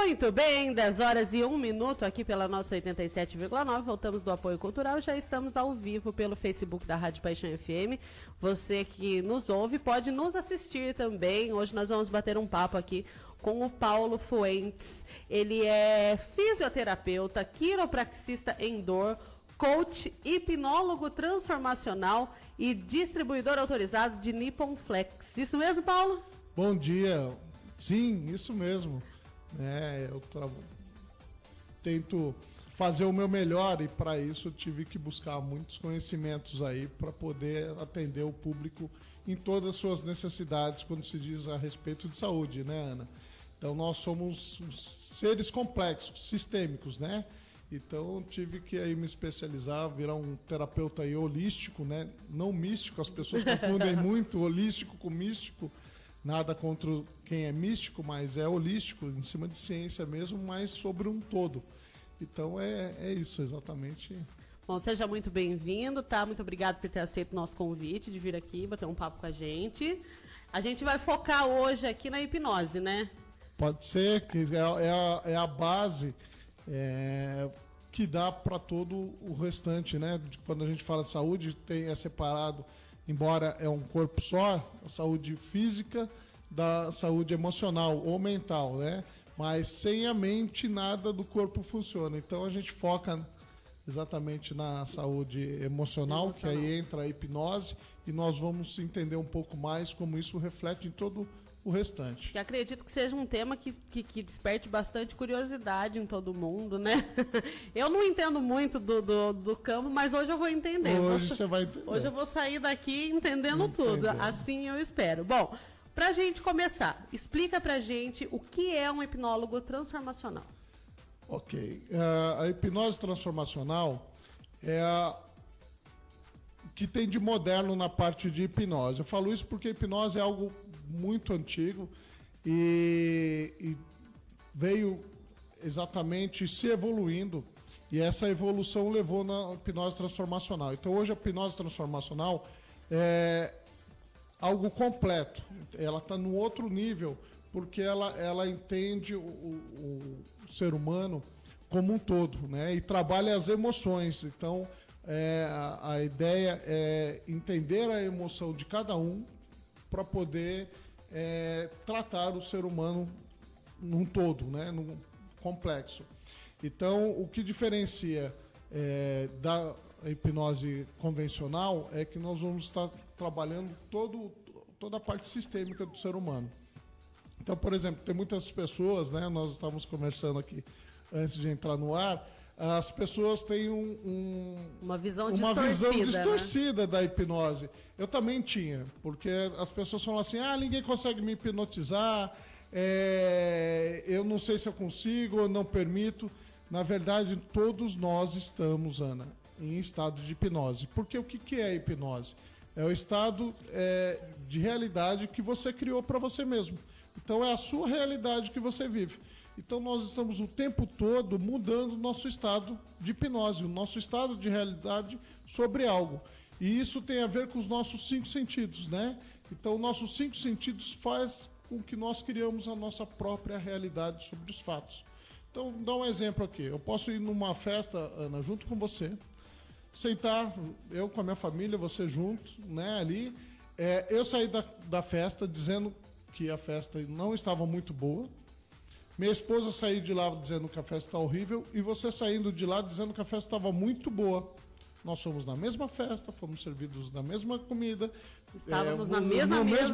Muito bem, 10 horas e 1 minuto aqui pela nossa 87,9, voltamos do Apoio Cultural, já estamos ao vivo pelo Facebook da Rádio Paixão FM. Você que nos ouve pode nos assistir também. Hoje nós vamos bater um papo aqui com o Paulo Fuentes. Ele é fisioterapeuta, quiropraxista em dor, coach, hipnólogo transformacional e distribuidor autorizado de Nippon Flex. Isso mesmo, Paulo? Bom dia. Sim, isso mesmo. Eu tento fazer o meu melhor e para isso eu tive que buscar muitos conhecimentos aí para poder atender o público em todas as suas necessidades quando se diz a respeito de saúde, né, Ana? Então nós somos seres complexos, sistêmicos, né? Então eu tive que aí me especializar, virar um terapeuta aí holístico, né? Não místico, as pessoas confundem muito holístico com místico. Nada contra quem é místico, mas é holístico, em cima de ciência mesmo, mas sobre um todo. Então é isso, exatamente. Bom, seja muito bem-vindo, tá? Muito obrigado por ter aceito o nosso convite de vir aqui, bater um papo com a gente. A gente vai focar hoje aqui na hipnose, né? Pode ser, que é a base que dá para todo o restante, né? Quando a gente fala de saúde, é separado. Embora é um corpo só, a saúde física da saúde emocional ou mental, né? Mas sem a mente nada do corpo funciona. Então a gente foca exatamente na saúde emocional, que aí entra a hipnose e nós vamos entender um pouco mais como isso reflete em todo o restante. Eu acredito que seja um tema que desperte bastante curiosidade em todo mundo, né? Eu não entendo muito do campo, mas hoje eu vou entender. Hoje você vai entender. Hoje eu vou sair daqui entendendo tudo, assim eu espero. Bom, pra gente começar, explica pra gente o que é um hipnólogo transformacional. Ok. A hipnose transformacional é o que tem de moderno na parte de hipnose. Eu falo isso porque a hipnose é algo muito antigo e veio exatamente se evoluindo e essa evolução levou na hipnose transformacional. Então hoje a hipnose transformacional é algo completo, ela está num outro nível porque ela entende o ser humano como um todo, né? E trabalha as emoções. Então a ideia é entender a emoção de cada um para poder tratar o ser humano num todo, né? Num complexo. Então, o que diferencia da hipnose convencional é que nós vamos estar trabalhando toda a parte sistêmica do ser humano. Então, por exemplo, tem muitas pessoas, né? Nós estávamos conversando aqui antes de entrar no ar. As pessoas têm uma visão distorcida, né? Da hipnose. Eu também tinha, porque as pessoas falam assim, ninguém consegue me hipnotizar, eu não sei se eu consigo, eu não permito. Na verdade, todos nós estamos, Ana, em estado de hipnose. Porque o que é a hipnose? É o estado de realidade que você criou para você mesmo. Então é a sua realidade que você vive. Então nós estamos o tempo todo mudando o nosso estado de hipnose, o nosso estado de realidade sobre algo. E isso tem a ver com os nossos 5 sentidos, né? Então nossos 5 sentidos faz com que nós criamos a nossa própria realidade sobre os fatos. Então, vou dar um exemplo aqui. Eu posso ir numa festa, Ana, junto com você, sentar, eu com a minha família, você junto, né, ali. Eu saí da festa dizendo que a festa não estava muito boa. Minha esposa saiu de lá dizendo que a festa está horrível e você saindo de lá dizendo que a festa estava muito boa. Nós fomos na mesma festa, fomos servidos da mesma comida. Estávamos na mesma mesa.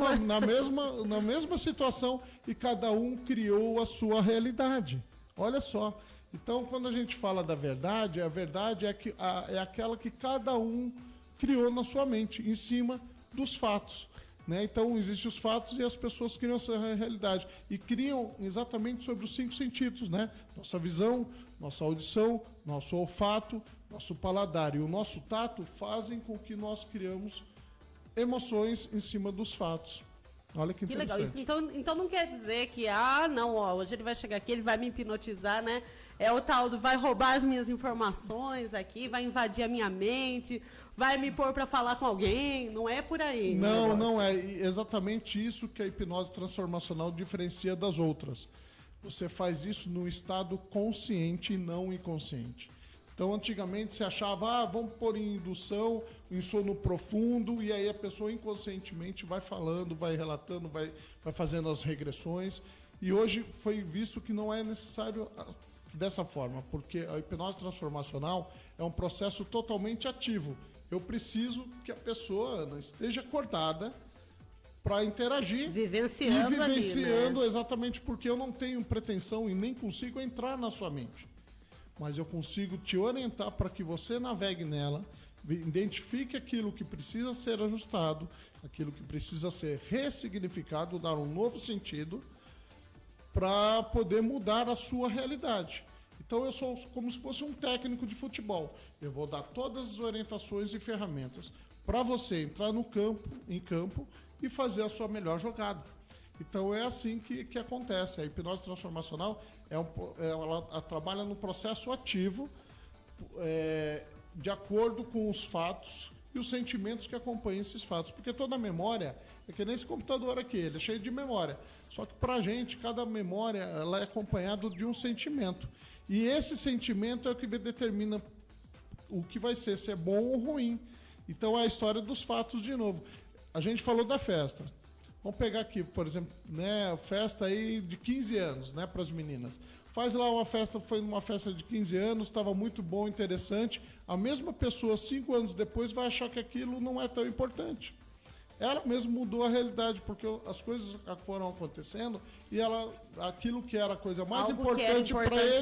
Na mesma situação e cada um criou a sua realidade. Olha só. Então, quando a gente fala da verdade, a verdade é aquela que cada um criou na sua mente, em cima dos fatos. Né? Então, existem os fatos e as pessoas criam essa realidade. E criam exatamente sobre os 5 sentidos, né? Nossa visão, nossa audição, nosso olfato, nosso paladar e o nosso tato fazem com que nós criamos emoções em cima dos fatos. Olha que interessante. Que legal. Isso, então não quer dizer que, hoje ele vai chegar aqui, ele vai me hipnotizar, né? É o tal do vai roubar as minhas informações aqui, vai invadir a minha mente, vai me pôr para falar com alguém. Não é por aí. Não é exatamente isso que a hipnose transformacional diferencia das outras. você faz isso no estado consciente e não inconsciente. Então, antigamente se achava, vamos pôr em indução, em sono profundo, e aí a pessoa inconscientemente vai falando, vai relatando, vai fazendo as regressões. E hoje foi visto que não é necessário dessa forma, porque a hipnose transformacional é um processo totalmente ativo. Eu preciso que a pessoa, Ana, esteja acordada para interagir vivenciando ali, né? Exatamente, porque eu não tenho pretensão e nem consigo entrar na sua mente. Mas eu consigo te orientar para que você navegue nela, identifique aquilo que precisa ser ajustado, aquilo que precisa ser ressignificado, dar um novo sentido, para poder mudar a sua realidade. Então eu sou como se fosse um técnico de futebol. Eu vou dar todas as orientações e ferramentas para você entrar em campo e fazer a sua melhor jogada. Então é assim que acontece. A hipnose transformacional ela trabalha no processo ativo, de acordo com os fatos e os sentimentos que acompanham esses fatos. Porque toda memória é que nem esse computador aqui, ele é cheio de memória. Só que pra gente, cada memória ela é acompanhada de um sentimento. E esse sentimento é o que determina o que vai ser, se é bom ou ruim. Então é a história dos fatos de novo. A gente falou da festa. Vamos pegar aqui, por exemplo, né, festa aí de 15 anos, né, para as meninas. Faz lá uma festa, foi uma festa de 15 anos, estava muito bom, interessante. A mesma pessoa, 5 anos depois, vai achar que aquilo não é tão importante. Ela mesmo mudou a realidade, porque as coisas foram acontecendo e aquilo que era a coisa mais importante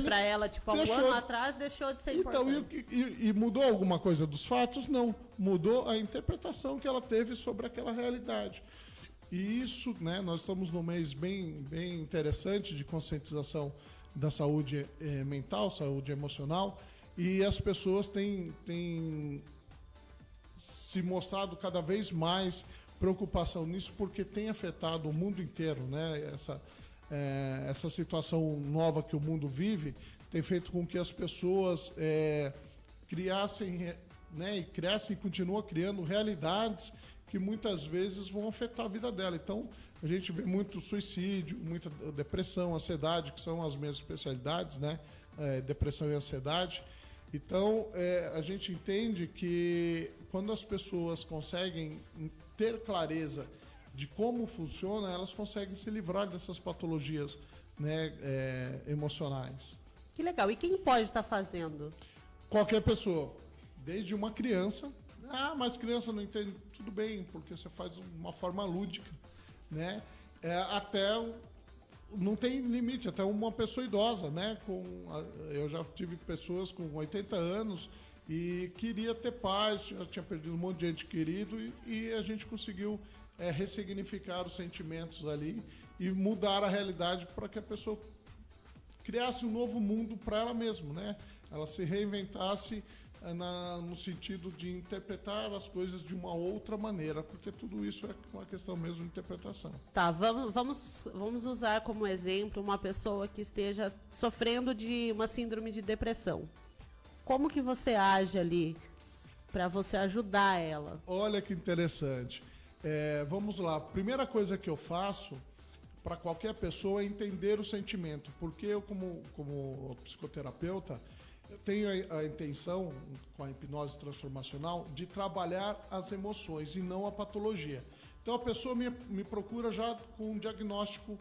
para ela, tipo, há um ano atrás, deixou de ser importante. E mudou alguma coisa dos fatos? Não. Mudou a interpretação que ela teve sobre aquela realidade. E isso, né, nós estamos num mês bem interessante de conscientização da saúde mental, saúde emocional, e as pessoas têm se mostrado cada vez mais preocupação nisso, porque tem afetado o mundo inteiro, né? Essa situação nova que o mundo vive tem feito com que as pessoas criassem, né, e crescem e continuam criando realidades que muitas vezes vão afetar a vida dela. Então, a gente vê muito suicídio, muita depressão, ansiedade, que são as minhas especialidades, né? Depressão e ansiedade. Então, a gente entende que quando as pessoas conseguem ter clareza de como funciona, elas conseguem se livrar dessas patologias, né, emocionais. Que legal. E quem pode estar fazendo? Qualquer pessoa, desde uma criança. Mas criança não entende, tudo bem, porque você faz de uma forma lúdica, né? Até não tem limite, até uma pessoa idosa, né? Eu já tive pessoas com 80 anos e queria ter paz, já tinha perdido um monte de gente querido e a gente conseguiu ressignificar os sentimentos ali e mudar a realidade para que a pessoa criasse um novo mundo para ela mesma, né? Ela se reinventasse no sentido de interpretar as coisas de uma outra maneira, porque tudo isso é uma questão mesmo de interpretação. Tá, vamos usar como exemplo uma pessoa que esteja sofrendo de uma síndrome de depressão. Como que você age ali para você ajudar ela? Olha que interessante. Vamos lá. Primeira coisa que eu faço para qualquer pessoa é entender o sentimento, porque eu, como psicoterapeuta, eu tenho a intenção, com a hipnose transformacional, de trabalhar as emoções e não a patologia. Então a pessoa me procura já com um diagnóstico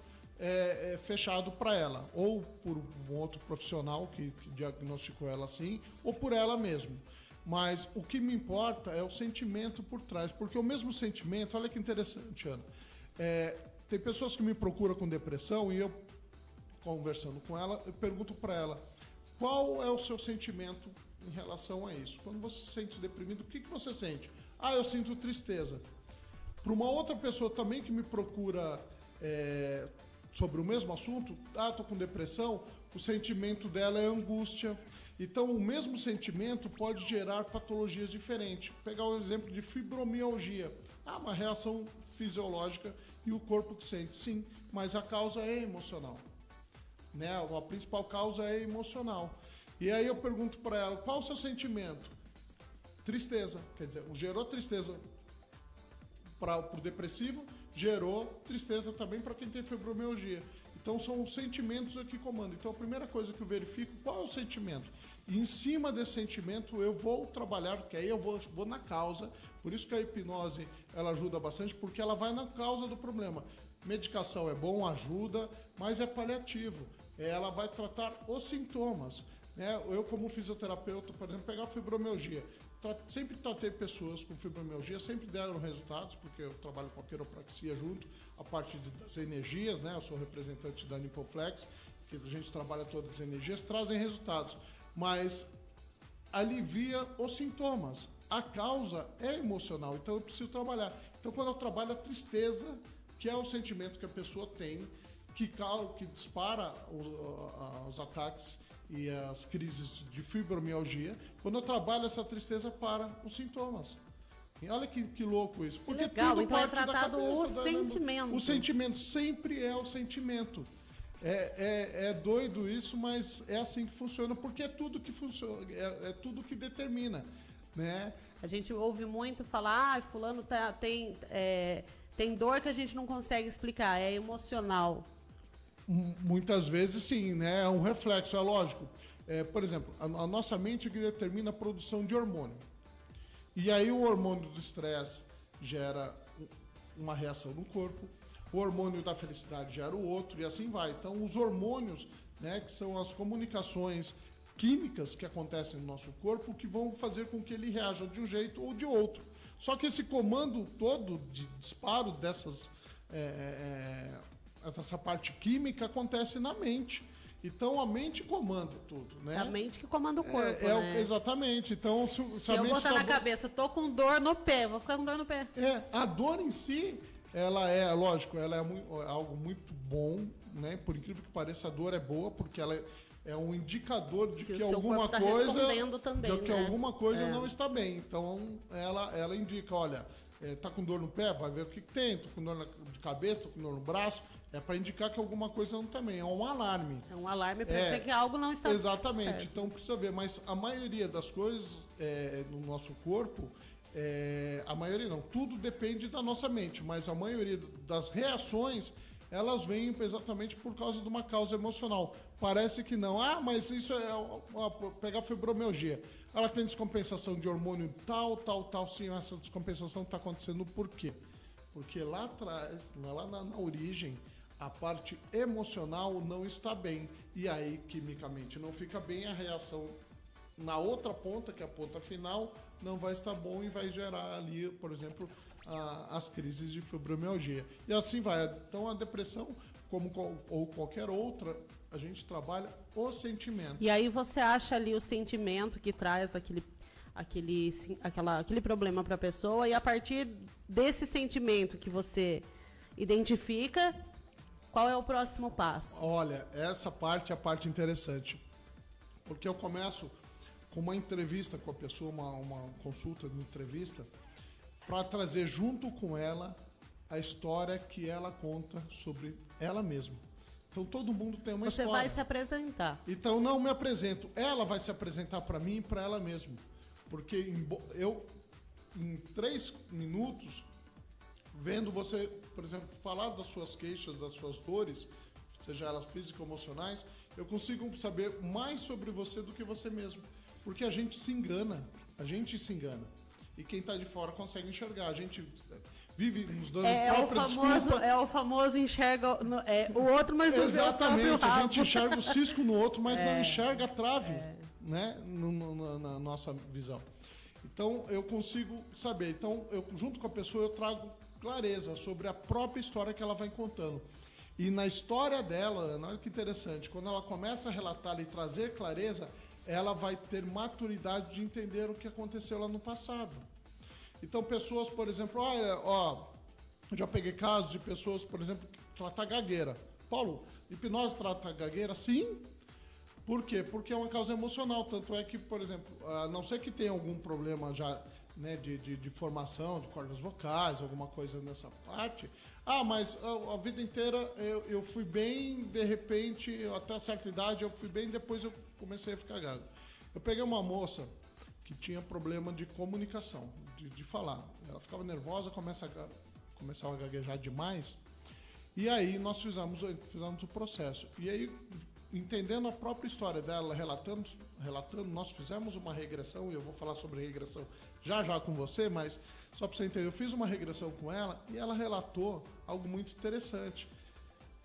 fechado para ela, ou por um outro profissional que diagnosticou ela assim, ou por ela mesma. Mas o que me importa é o sentimento por trás, porque o mesmo sentimento, olha que interessante, Ana, tem pessoas que me procuram com depressão e eu, conversando com ela, eu pergunto para ela, qual é o seu sentimento em relação a isso? Quando você se sente deprimido, o que você sente? Eu sinto tristeza. Para uma outra pessoa também que me procura sobre o mesmo assunto, estou com depressão, o sentimento dela é angústia. Então, o mesmo sentimento pode gerar patologias diferentes. Vou pegar o exemplo de fibromialgia. Uma reação fisiológica e o corpo que sente, sim, mas a causa é emocional. Né? A principal causa é emocional. E aí eu pergunto para ela, qual o seu sentimento? Tristeza. Quer dizer, gerou tristeza para o depressivo, gerou tristeza também para quem tem fibromialgia. Então são os sentimentos que comandam. Então a primeira coisa que eu verifico, qual é o sentimento? E em cima desse sentimento eu vou trabalhar, porque aí eu vou na causa. Por isso que a hipnose ela ajuda bastante, porque ela vai na causa do problema. Medicação é bom, ajuda, mas é paliativo. Ela vai tratar os sintomas. Né? Eu, como fisioterapeuta, por exemplo, pegar a fibromialgia. Sempre tratei pessoas com fibromialgia, sempre deram resultados, porque eu trabalho com a quiropraxia junto, a parte das energias, né? Eu sou representante da Nipoflex, que a gente trabalha todas as energias, trazem resultados, mas alivia os sintomas. A causa é emocional, então eu preciso trabalhar. Então, quando eu trabalho a tristeza, que é o sentimento que a pessoa tem, que dispara os ataques e as crises de fibromialgia, quando eu trabalho essa tristeza para os sintomas. E olha que louco isso. Porque legal, tudo então parte é tratado da cabeça, o sentimento. O sentimento sempre é o sentimento. É doido isso, mas é assim que funciona, porque é tudo que funciona, é tudo que determina, né? A gente ouve muito falar, fulano tem dor que a gente não consegue explicar, é emocional. Muitas vezes sim, né? É um reflexo, é lógico. Por exemplo, a nossa mente é que determina a produção de hormônio. E aí o hormônio do estresse gera uma reação no corpo, o hormônio da felicidade gera o outro, e assim vai. Então os hormônios, né, que são as comunicações químicas que acontecem no nosso corpo, que vão fazer com que ele reaja de um jeito ou de outro. Só que esse comando todo de disparo essa parte química acontece na mente. Então a mente comanda tudo, né? É a mente que comanda o corpo, né? Exatamente. Então, se eu botar na cabeça, tô com dor no pé, vou ficar com dor no pé. A dor em si, ela é, lógico, ela é algo muito bom, né? Por incrível que pareça, a dor é boa, porque ela é um indicador de que alguma coisa, também, que alguma coisa não está bem. Então ela indica, olha, tá com dor no pé, vai ver o que tem, tô com dor de cabeça, tô com dor no braço, é para indicar que alguma coisa não tá bem, é um alarme. É um alarme para dizer que algo não está exatamente, certo. Então precisa ver, mas a maioria das coisas no nosso corpo, a maioria não, tudo depende da nossa mente, mas a maioria das reações, elas vêm exatamente por causa de uma causa emocional. Parece que não. Mas isso pegar fibromialgia. Ela tem descompensação de hormônio tal. Sim, essa descompensação está acontecendo por quê? Porque lá atrás, lá na origem, a parte emocional não está bem. E aí, quimicamente, não fica bem, a reação na outra ponta, que é a ponta final, não vai estar bom e vai gerar ali, por exemplo, as crises de fibromialgia. E assim vai. Então a depressão, ou qualquer outra, a gente trabalha o sentimento. E aí você acha ali o sentimento que traz aquele problema para a pessoa, e a partir desse sentimento que você identifica, qual é o próximo passo? Olha, essa parte é a parte interessante. Porque eu começo com uma entrevista com a pessoa, uma consulta de entrevista, para trazer junto com ela a história que ela conta sobre ela mesma. Então todo mundo tem uma história. Você vai se apresentar. Então não me apresento, ela vai se apresentar para mim e para ela mesma. Porque eu, em 3 minutos, vendo você, por exemplo, falar das suas queixas, das suas dores, seja elas físicas ou emocionais, eu consigo saber mais sobre você do que você mesmo. Porque a gente se engana. E quem está de fora consegue enxergar. A gente vive nos dando própria desculpa. É o famoso enxerga o outro, mas não vê o próprio rabo. A gente enxerga o cisco no outro, mas não enxerga a trave, né? Na nossa visão. Então, eu consigo saber. Então, junto com a pessoa, eu trago clareza sobre a própria história que ela vai contando. E na história dela, olha que interessante, quando ela começa a relatar e trazer clareza, ela vai ter maturidade de entender o que aconteceu lá no passado. Então, pessoas, por exemplo, eu já peguei casos de pessoas, por exemplo, que tratam gagueira. Paulo, hipnose trata gagueira? Sim. Por quê? Porque é uma causa emocional. Tanto é que, por exemplo, a não ser que tenha algum problema já, né, de formação, de cordas vocais, alguma coisa nessa parte. Mas a vida inteira eu fui bem, de repente, até certa idade eu fui bem, depois eu comecei a ficar gago. Eu peguei uma moça que tinha problema de comunicação, de falar. Ela ficava nervosa, começava a gaguejar demais. E aí nós fizemos o processo. E aí, entendendo a própria história dela, relatando, nós fizemos uma regressão, e eu vou falar sobre regressão já com você, mas só para você entender, eu fiz uma regressão com ela e ela relatou algo muito interessante.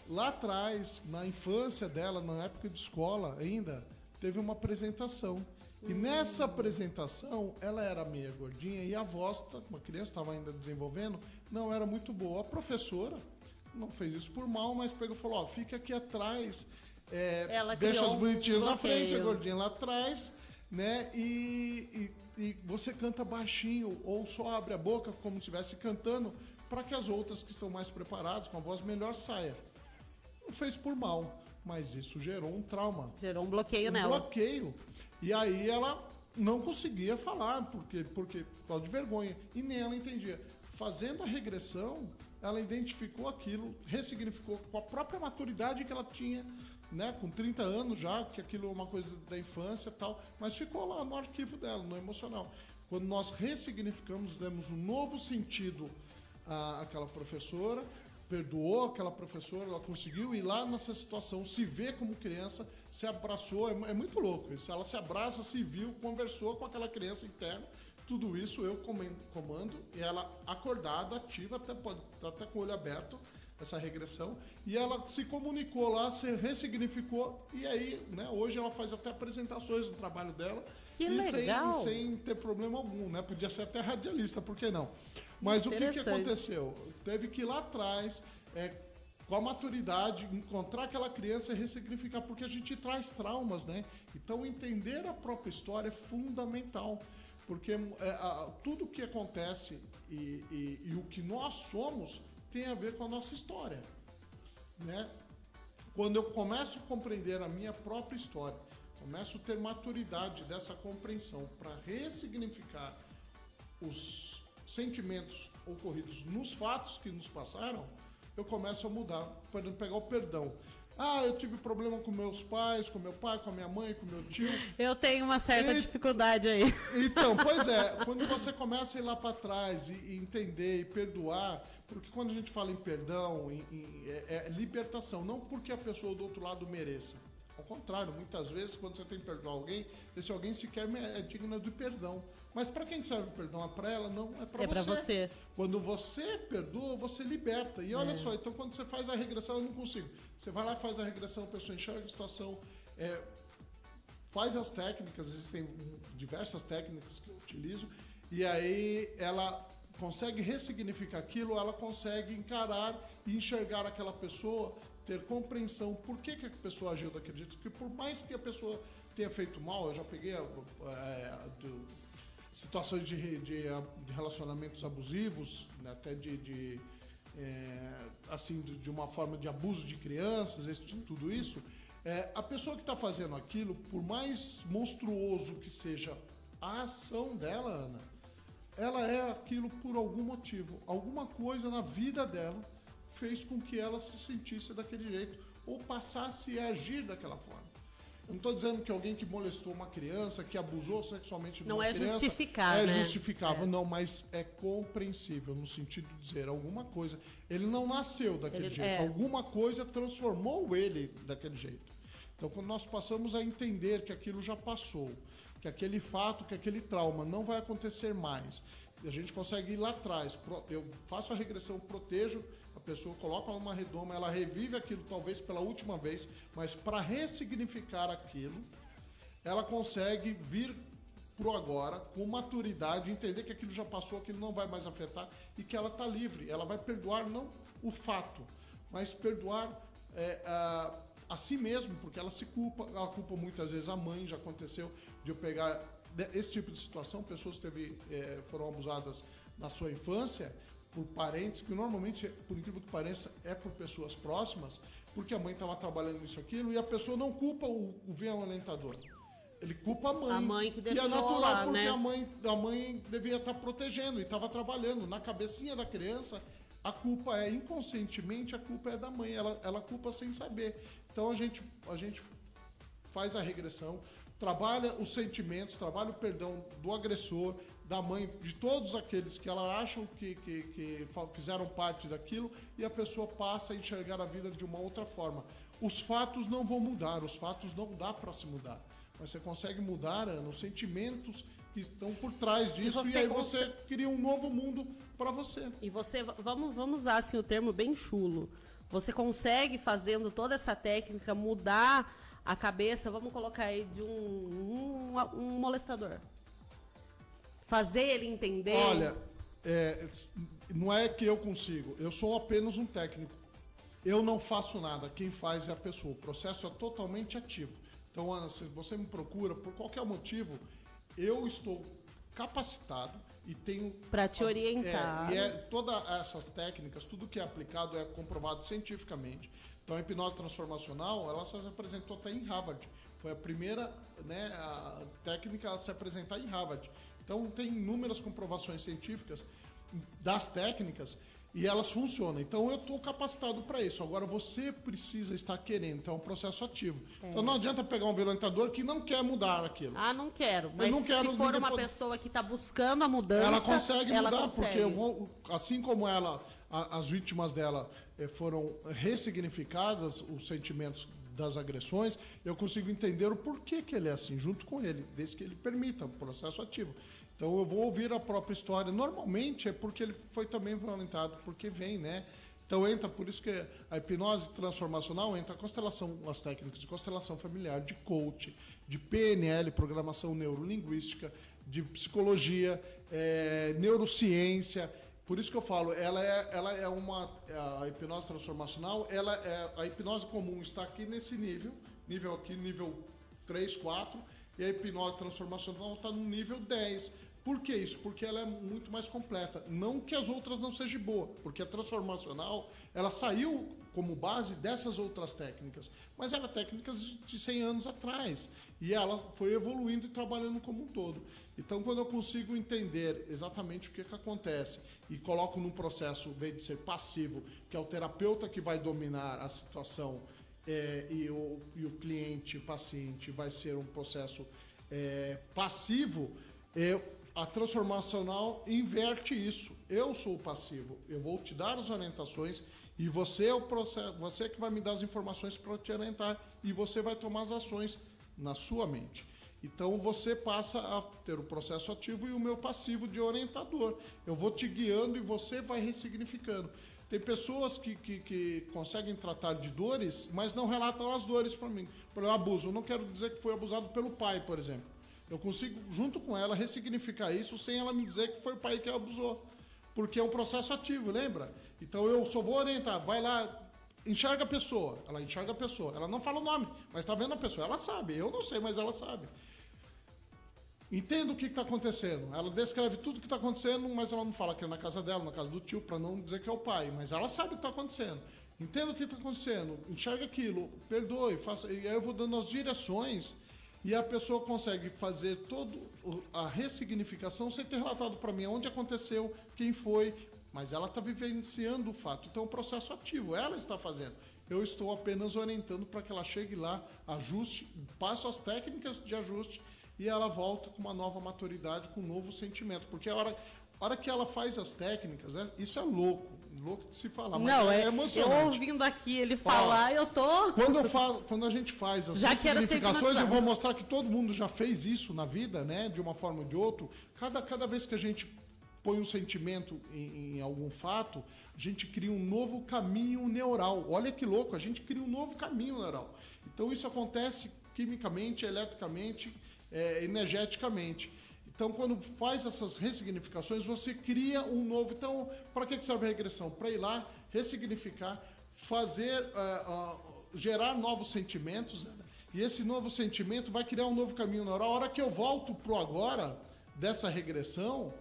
Lá atrás, na infância dela, na época de escola ainda, teve uma apresentação. E nessa apresentação, ela era meio gordinha e a voz, uma criança estava ainda desenvolvendo, não era muito boa. A professora não fez isso por mal, mas pegou e falou, ó, fica aqui atrás, deixa as bonitinhas na frente, a gordinha lá atrás, né? E você canta baixinho ou só abre a boca como se estivesse cantando para que as outras que estão mais preparadas, com a voz melhor, saia. Não fez por mal, mas isso gerou um trauma. Gerou um bloqueio nela. Um bloqueio. E aí ela não conseguia falar, porque por causa de vergonha. E nem ela entendia. Fazendo a regressão, ela identificou aquilo, ressignificou com a própria maturidade que ela tinha, né, com 30 anos já, que aquilo é uma coisa da infância e tal, mas ficou lá no arquivo dela, no emocional. Quando nós ressignificamos, demos um novo sentido àquela professora, perdoou aquela professora, ela conseguiu ir lá nessa situação, se ver como criança, se abraçou, é muito louco isso. Ela se abraça, se viu, conversou com aquela criança interna, tudo isso eu comando, e ela acordada, ativa, até com o olho aberto, essa regressão, e ela se comunicou lá, se ressignificou, e aí, né, hoje ela faz até apresentações do trabalho dela, que legal. Sem ter problema algum, né? Podia ser até radialista, por que não? Mas o que aconteceu? Teve que ir lá atrás, com a maturidade, encontrar aquela criança e ressignificar, porque a gente traz traumas, né? Então, entender a própria história é fundamental, porque tudo o que acontece e o que nós somos tem a ver com a nossa história, né? Quando eu começo a compreender a minha própria história, começo a ter maturidade dessa compreensão para ressignificar os sentimentos ocorridos nos fatos que nos passaram, eu começo a mudar, para pegar o perdão. Ah, eu tive problema com meus pais, com meu pai, com a minha mãe, com meu tio. Eu tenho uma certa dificuldade aí. Então, pois é, quando você começa a ir lá para trás e entender e perdoar, porque quando a gente fala em perdão, é libertação, não porque a pessoa do outro lado mereça. Ao contrário, muitas vezes, quando você tem que perdoar alguém, esse alguém sequer é digno de perdão. Mas para quem serve o perdão? É para ela? Não, é para você. É para você. Quando você perdoa, você liberta. E olha só, então quando você faz a regressão, eu não consigo. Você vai lá, faz a regressão, a pessoa enxerga a situação, faz as técnicas, existem diversas técnicas que eu utilizo, e aí ela consegue ressignificar aquilo, ela consegue encarar e enxergar aquela pessoa, ter compreensão por que a pessoa agiu daquele jeito, porque por mais que a pessoa tenha feito mal, eu já peguei situações de relacionamentos abusivos, né, até de uma forma de abuso de crianças, tudo isso, a pessoa que está fazendo aquilo, por mais monstruoso que seja a ação dela, Ana, ela é aquilo por algum motivo, alguma coisa na vida dela fez com que ela se sentisse daquele jeito ou passasse a agir daquela forma. Eu não estou dizendo que alguém que molestou uma criança, que abusou sexualmente de uma criança... Não é justificável, né? É justificável, não, mas é compreensível no sentido de dizer alguma coisa. Ele não nasceu daquele jeito, alguma coisa transformou ele daquele jeito. Então, quando nós passamos a entender que aquilo já passou, que aquele fato, que aquele trauma não vai acontecer mais, a gente consegue ir lá atrás. Eu faço a regressão, protejo a pessoa, coloco ela numa redoma, ela revive aquilo talvez pela última vez, mas para ressignificar aquilo, ela consegue vir pro agora, com maturidade, entender que aquilo já passou, aquilo não vai mais afetar e que ela está livre. Ela vai perdoar não o fato, mas perdoar a si mesmo, porque ela se culpa, ela culpa muitas vezes a mãe. Já aconteceu de eu pegar esse tipo de situação, pessoas que foram abusadas na sua infância por parentes, que normalmente, por incrível que pareça, é por pessoas próximas, porque a mãe estava trabalhando nisso, aquilo, e a pessoa não culpa o violentador. Ele culpa a mãe. A mãe que deixou. E é natural, lá, porque né? a mãe devia estar protegendo e estava trabalhando. Na cabecinha da criança, a culpa inconscientemente, a culpa é da mãe. Ela culpa sem saber. Então a gente faz a regressão, trabalha os sentimentos, trabalha o perdão do agressor, da mãe, de todos aqueles que ela acham que fizeram parte daquilo, e a pessoa passa a enxergar a vida de uma outra forma. Os fatos não vão mudar, os fatos não dá para se mudar. Mas você consegue mudar, Ana, os sentimentos que estão por trás disso, e aí você cria um novo mundo para você. E você, vamos usar assim o termo bem chulo. Você consegue, fazendo toda essa técnica, mudar a cabeça, vamos colocar aí, de um molestador. Fazer ele entender. Olha, não é que eu consigo, eu sou apenas um técnico. Eu não faço nada, quem faz é a pessoa. O processo é totalmente ativo. Então, Ana, se você me procura por qualquer motivo, eu estou capacitado e tenho... Para te orientar. Todas essas técnicas, tudo que é aplicado é comprovado cientificamente. Então, a hipnose transformacional, ela se apresentou até em Harvard. Foi a primeira, né, a técnica a se apresentar em Harvard. Então, tem inúmeras comprovações científicas das técnicas e elas funcionam. Então, eu estou capacitado para isso. Agora, você precisa estar querendo. Então, é um processo ativo. Então, não adianta pegar um violentador que não quer mudar aquilo. Ah, não quero. Mas não quero, se for uma pessoa que está buscando a mudança, ela consegue mudar, consegue. Porque assim como ela, as vítimas dela foram ressignificadas, os sentimentos das agressões, eu consigo entender o porquê que ele é assim, junto com ele, desde que ele permita o processo ativo. Então eu vou ouvir a própria história. Normalmente é porque ele foi também violentado, porque vem, né? Então entra, por isso que a hipnose transformacional entra a constelação, as técnicas de constelação familiar, de coach, de PNL, programação neurolinguística, de psicologia, neurociência. Por isso que eu falo, a hipnose transformacional, a hipnose comum está aqui nesse nível aqui, nível 3, 4, e a hipnose transformacional está no nível 10. Por que isso? Porque ela é muito mais completa. Não que as outras não sejam boas, porque a transformacional, ela saiu como base dessas outras técnicas, mas eram técnicas de 100 anos atrás, e ela foi evoluindo e trabalhando como um todo. Então, quando eu consigo entender exatamente o que acontece e coloco num processo, em vez de ser passivo, que é o terapeuta que vai dominar a situação, e o cliente, o paciente, vai ser um processo passivo, a transformacional inverte isso. Eu sou o passivo, eu vou te dar as orientações e você é o processo, você que vai me dar as informações para te orientar e você vai tomar as ações na sua mente. Então você passa a ter o processo ativo e o meu passivo de orientador. Eu vou te guiando e você vai ressignificando. Tem pessoas que conseguem tratar de dores, mas não relatam as dores para mim. Por exemplo, abuso. Eu não quero dizer que foi abusado pelo pai, por exemplo. Eu consigo, junto com ela, ressignificar isso sem ela me dizer que foi o pai que abusou. Porque é um processo ativo, lembra? Então eu só vou orientar. Vai lá, enxerga a pessoa. Ela enxerga a pessoa. Ela não fala o nome, mas está vendo a pessoa. Ela sabe. Eu não sei, mas ela sabe. Entenda o que está acontecendo. Ela descreve tudo o que está acontecendo, mas ela não fala que é na casa dela, na casa do tio, para não dizer que é o pai. Mas ela sabe o que está acontecendo. Entenda o que está acontecendo. Enxerga aquilo. Perdoe. Faça. E aí eu vou dando as direções. E a pessoa consegue fazer toda a ressignificação sem ter relatado para mim onde aconteceu, quem foi, mas ela está vivenciando o fato. Então é um processo ativo, ela está fazendo. Eu estou apenas orientando para que ela chegue lá, ajuste, passo as técnicas de ajuste e ela volta com uma nova maturidade, com um novo sentimento. Porque a hora que ela faz as técnicas, isso é louco de se falar, mas não, é emocionante. Eu ouvindo aqui ele falar, eu tô... Quando a gente faz as já significações, eu vou mostrar que todo mundo já fez isso na vida, né? De uma forma ou de outra. Cada vez que a gente põe um sentimento em algum fato, a gente cria um novo caminho neural. Olha que louco, a gente cria um novo caminho neural. Então isso acontece quimicamente, eletricamente, energeticamente. Então, quando faz essas ressignificações, você cria um novo... Então, para que serve a regressão? Para ir lá, ressignificar, fazer, gerar novos sentimentos, né? E esse novo sentimento vai criar um novo caminho neural. A hora que eu volto pro agora, dessa regressão,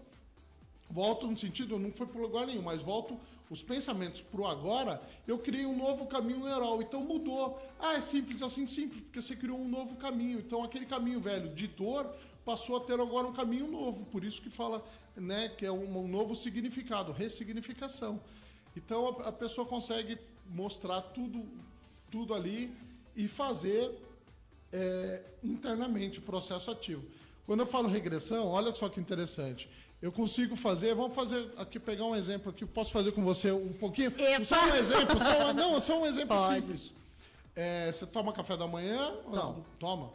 volto no sentido, não foi para lugar nenhum, mas volto os pensamentos pro agora, eu criei um novo caminho neural. Então, mudou. É simples assim, simples, porque você criou um novo caminho. Então, aquele caminho velho de dor... passou a ter agora um caminho novo, por isso que fala, né, que é um novo significado, ressignificação. Então a pessoa consegue mostrar tudo ali e fazer internamente o processo ativo. Quando eu falo regressão, olha só que interessante. Eu consigo fazer, vamos fazer aqui, pegar um exemplo aqui, posso fazer com você um pouquinho? Epa! Só um exemplo, só um exemplo Pode. simples. Você toma café da manhã ou não? Tomo. Toma.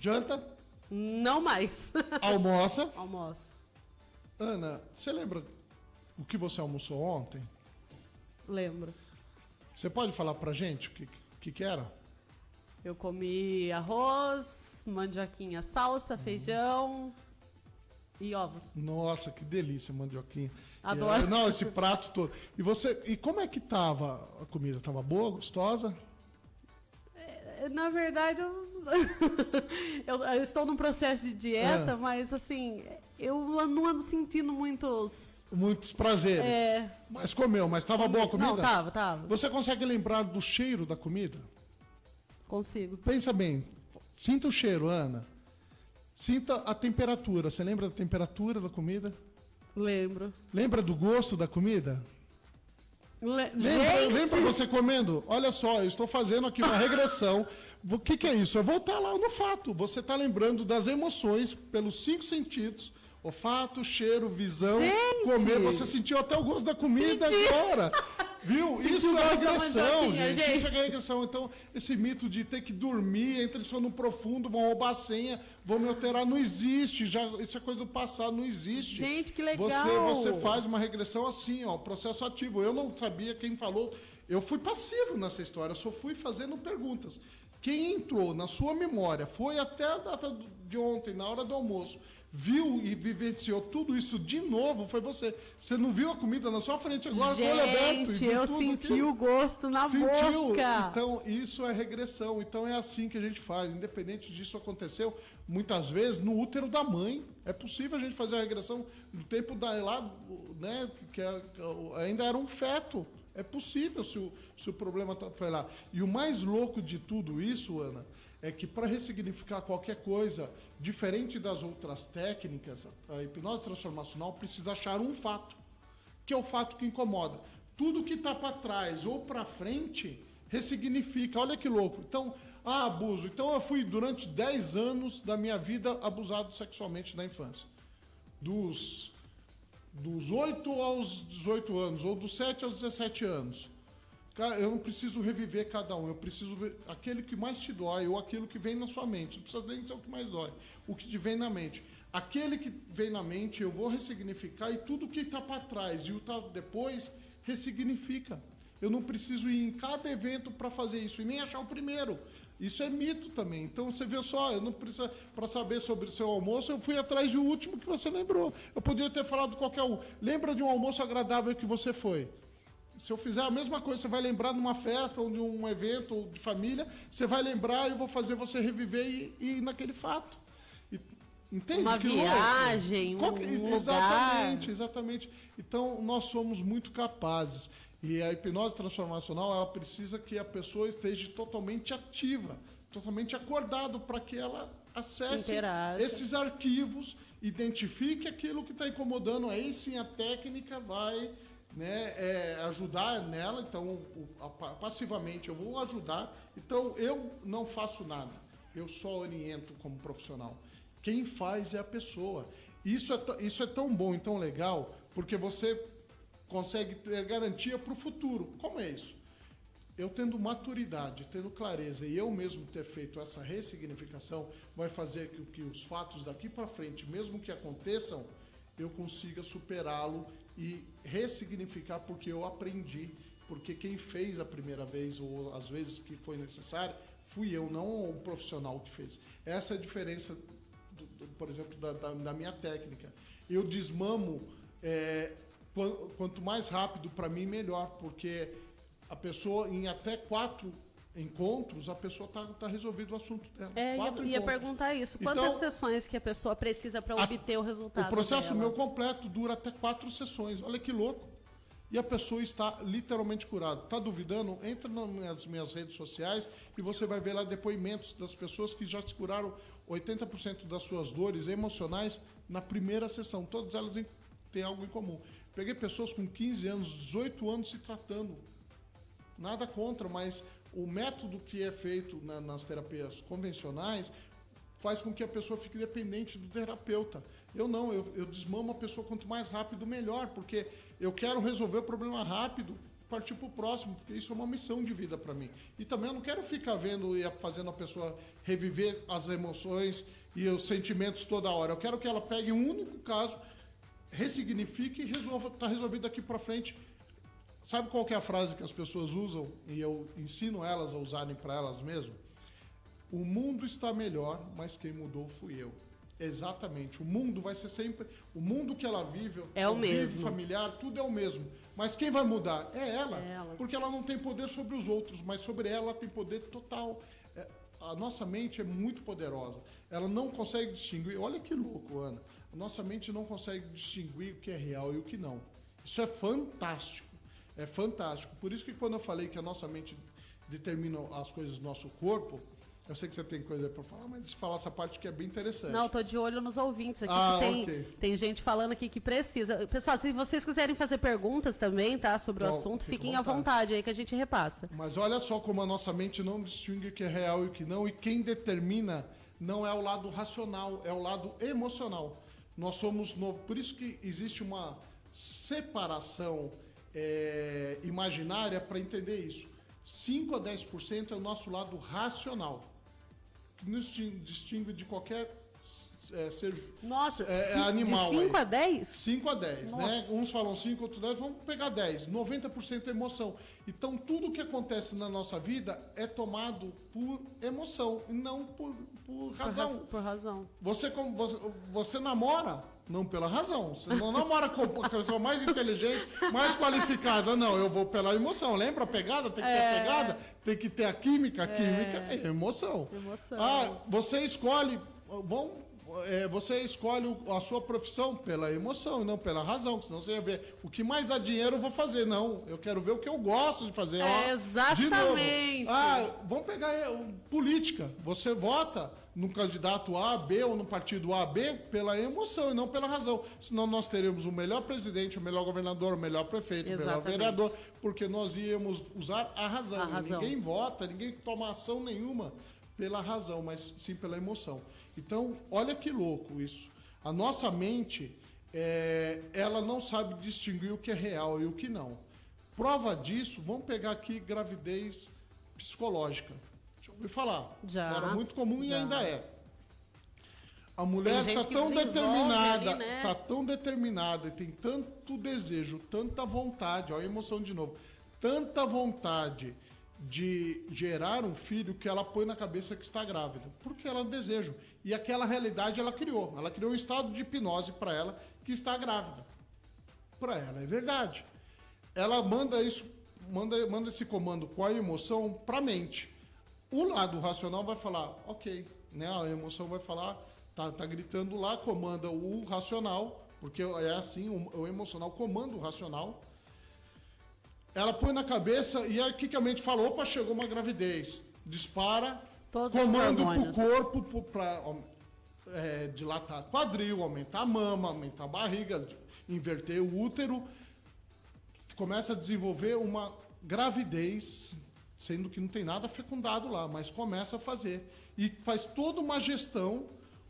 Janta, Não mais. almoça. Almoço. Ana, você lembra o que você almoçou ontem? Lembro. Você pode falar pra gente o que era? Eu comi arroz, mandioquinha, salsa, feijão e ovos. Nossa, que delícia, mandioquinha. Adoro. Não, esse prato todo. E como é que tava a comida? Tava boa, gostosa? Na verdade, eu estou num processo de dieta, mas assim, eu não ando sentindo muitos... Muitos prazeres. Mas comeu, mas tava boa a comida? Não, tava. Você consegue lembrar do cheiro da comida? Consigo. Pensa bem. Sinta o cheiro, Ana. Sinta a temperatura. Você lembra da temperatura da comida? Lembro. Lembra do gosto da comida? Gente! Lembra você comendo? Olha só, eu estou fazendo aqui uma regressão. O que é isso? É voltar lá no fato. Você está lembrando das emoções pelos 5 sentidos. Olfato, cheiro, visão, Gente! comer. Você sentiu até o gosto da comida agora. Viu? Senti Isso o é gosto da regressão, mandioquinha, gente. gente. Isso é regressão. Então, esse mito de ter que dormir, entra em sono profundo, vão roubar a senha, vão me alterar, não existe. Isso é coisa do passado, não existe. Gente, que legal! Você faz uma regressão assim, ó, processo ativo. Eu não sabia quem falou. Eu fui passivo nessa história, eu só fui fazendo perguntas. Quem entrou na sua memória, foi até a data de ontem, na hora do almoço, viu e vivenciou tudo isso de novo, foi você. Você não viu a comida na sua frente agora, com o olho aberto. Gente, eu senti o gosto na boca. Então, isso é regressão. Então, é assim que a gente faz. Independente disso, aconteceu muitas vezes no útero da mãe. É possível a gente fazer a regressão no tempo lá, né, ainda era um feto. É possível se o problema foi lá. E o mais louco de tudo isso, Ana, é que para ressignificar qualquer coisa, diferente das outras técnicas, a hipnose transformacional precisa achar um fato, que é o fato que incomoda. Tudo que está para trás ou para frente, ressignifica. Olha que louco. Então, abuso. Então, eu fui durante 10 anos da minha vida abusado sexualmente na infância. Dos 8 aos 18 anos, ou dos 7 aos 17 anos. Cara, eu não preciso reviver cada um, eu preciso ver aquele que mais te dói ou aquilo que vem na sua mente. Não precisa nem ser o que mais dói, o que te vem na mente. Aquele que vem na mente eu vou ressignificar e tudo que está para trás e o tá depois ressignifica. Eu não preciso ir em cada evento para fazer isso e nem achar o primeiro. Isso é mito também. Então você vê só, eu não preciso, para saber sobre o seu almoço, eu fui atrás do último que você lembrou. Eu podia ter falado qualquer um. Lembra de um almoço agradável que você foi? Se eu fizer a mesma coisa, você vai lembrar de uma festa ou de um evento ou de família, você vai lembrar e eu vou fazer você reviver e ir naquele fato. Entende? Uma viagem, um Exatamente. Então, nós somos muito capazes. E a hipnose transformacional, ela precisa que a pessoa esteja totalmente ativa, totalmente acordado, para que ela acesse esses arquivos, identifique aquilo que está incomodando. Aí sim a técnica vai, né, ajudar nela. Então, passivamente eu vou ajudar. Então, eu não faço nada. Eu só oriento como profissional. Quem faz é a pessoa. Isso é tão bom e tão legal, porque você consegue ter garantia para o futuro. Como é isso? Eu tendo maturidade, tendo clareza e eu mesmo ter feito essa ressignificação, vai fazer com que os fatos daqui para frente, mesmo que aconteçam, eu consiga superá-lo e ressignificar, porque eu aprendi. Porque quem fez a primeira vez, ou às vezes que foi necessário, fui eu, não o profissional que fez. Essa é a diferença, por exemplo, da minha técnica. Eu desmamo... Quanto mais rápido, para mim, melhor, porque a pessoa, em até 4 encontros, a pessoa tá resolvido o assunto dela. Eu ia perguntar isso. Quantas sessões que a pessoa precisa para obter o resultado? O processo dela? meu completo dura até 4 sessões. Olha que louco. E a pessoa está literalmente curada. Está duvidando? Entra nas minhas redes sociais e você vai ver lá depoimentos das pessoas que já se curaram 80% das suas dores emocionais na primeira sessão. Todas elas têm algo em comum. Peguei pessoas com 15 anos, 18 anos se tratando. Nada contra, mas o método que é feito nas terapias convencionais faz com que a pessoa fique dependente do terapeuta. Eu desmamo a pessoa quanto mais rápido, melhor, porque eu quero resolver o problema rápido, partir para o próximo, porque isso é uma missão de vida para mim. E também eu não quero ficar vendo e fazendo a pessoa reviver as emoções e os sentimentos toda hora. Eu quero que ela pegue um único caso, ressignifique e resolva, tá resolvido daqui para frente. Sabe qual que é a frase que as pessoas usam e eu ensino elas a usarem para elas mesmas? O mundo está melhor, mas quem mudou fui eu. Exatamente. O mundo vai ser sempre... O mundo que ela vive, é o mesmo. Familiar, tudo é o mesmo. Mas quem vai mudar? É ela. Porque ela não tem poder sobre os outros, mas sobre ela tem poder total. A nossa mente é muito poderosa. Ela não consegue distinguir... Olha que louco, Ana. A nossa mente não consegue distinguir o que é real e o que não. Isso é fantástico. É fantástico. Por isso que quando eu falei que a nossa mente determina as coisas do nosso corpo... Eu sei que você tem coisa para falar, mas fala essa parte que é bem interessante. Não, tô de olho nos ouvintes aqui. Tem gente falando aqui que precisa. Pessoal, se vocês quiserem fazer perguntas também, tá, sobre o assunto, fiquem à vontade aí que a gente repassa. Mas olha só como a nossa mente não distingue o que é real e o que não, e quem determina não é o lado racional, é o lado emocional. Nós somos por isso que existe uma separação imaginária para entender isso. 5 a 10% é o nosso lado racional, que nos distingue de qualquer ser animal. De 5 a 10? 5 a 10, né? Uns falam 5, outros 10, vamos pegar 10. 90% é emoção. Então, tudo que acontece na nossa vida é tomado por emoção e não por razão. Por razão. Você namora não pela razão. Você não namora com a pessoa mais inteligente, mais qualificada. Não, eu vou pela emoção. Lembra a pegada? Tem que ter a pegada, tem que ter a química. A química é emoção. Você escolhe... você escolhe a sua profissão pela emoção e não pela razão, senão você ia ver o que mais dá dinheiro eu vou fazer. Não, eu quero ver o que eu gosto de fazer. Exatamente. De novo. Vamos pegar política. Você vota no candidato A, B ou no partido A, B pela emoção e não pela razão. Senão nós teremos o melhor presidente, o melhor governador, o melhor prefeito, o melhor vereador, porque nós íamos usar a razão. Ninguém vota, ninguém toma ação nenhuma pela razão, mas sim pela emoção. Então, olha que louco isso. A nossa mente, ela não sabe distinguir o que é real e o que não. Prova disso, vamos pegar aqui gravidez psicológica. Já ouvi falar. Era muito comum e ainda é. A mulher está tão determinada, tão determinada e tem tanto desejo, tanta vontade, olha a emoção de novo, tanta vontade de gerar um filho que ela põe na cabeça que está grávida, porque ela deseja. E aquela realidade ela criou um estado de hipnose para ela que está grávida. Para ela é verdade. Ela manda esse comando com a emoção para a mente. O lado racional vai falar, ok, né? A emoção vai falar, tá gritando lá, comanda o racional, porque é assim, o emocional comanda o racional. Ela põe na cabeça e aí o que a mente fala? Opa, chegou uma gravidez. Dispara, comando pro corpo para dilatar quadril, aumentar a mama, aumentar a barriga, inverter o útero. Começa a desenvolver uma gravidez, sendo que não tem nada fecundado lá, mas começa a fazer. E faz toda uma gestão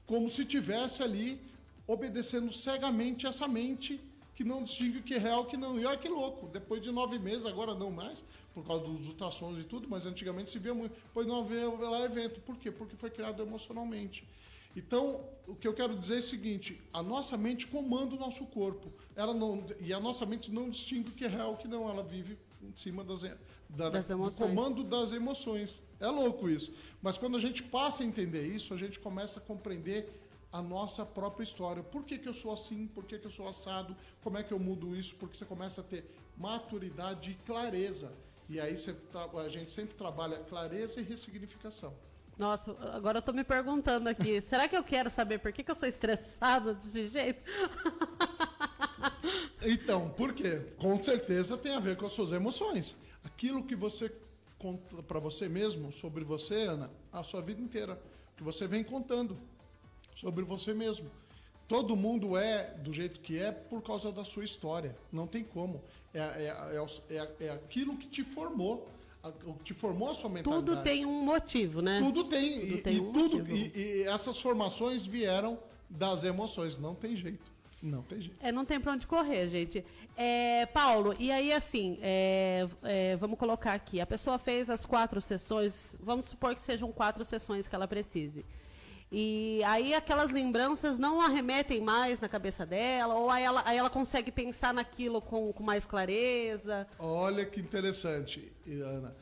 como se tivesse ali obedecendo cegamente essa mente que não distingue o que é real e o que não. E olha que louco, depois de 9 meses, agora não mais, por causa dos ultrassons e tudo, mas antigamente se via muito. Depois não havia lá evento. Por quê? Porque foi criado emocionalmente. Então, o que eu quero dizer é o seguinte, a nossa mente comanda o nosso corpo. E a nossa mente não distingue o que é real e o que não. Ela vive em cima do comando das emoções. É louco isso. Mas quando a gente passa a entender isso, a gente começa a compreender a nossa própria história. Por que eu sou assim? Por que eu sou assado? Como é que eu mudo isso? Porque você começa a ter maturidade e clareza. E aí a gente sempre trabalha clareza e ressignificação. Nossa, agora eu tô me perguntando aqui, será que eu quero saber por que eu sou estressada desse jeito? Então, por quê? Com certeza tem a ver com as suas emoções. Aquilo que você conta para você mesmo, sobre você, Ana, a sua vida inteira, que você vem contando sobre você mesmo. Todo mundo é do jeito que é por causa da sua história. Não tem como. É aquilo que te formou. o que te formou a sua mentalidade. Tudo tem um motivo, né? Tudo tem. Motivo. E essas formações vieram das emoções. Não tem jeito. Não tem jeito. Não tem pra onde correr, gente. Paulo, e aí assim, vamos colocar aqui, a pessoa fez as 4 sessões, vamos supor que sejam 4 sessões que ela precise. E aí aquelas lembranças não arremetem mais na cabeça dela, ou aí ela consegue pensar naquilo com mais clareza? Olha que interessante, Ana.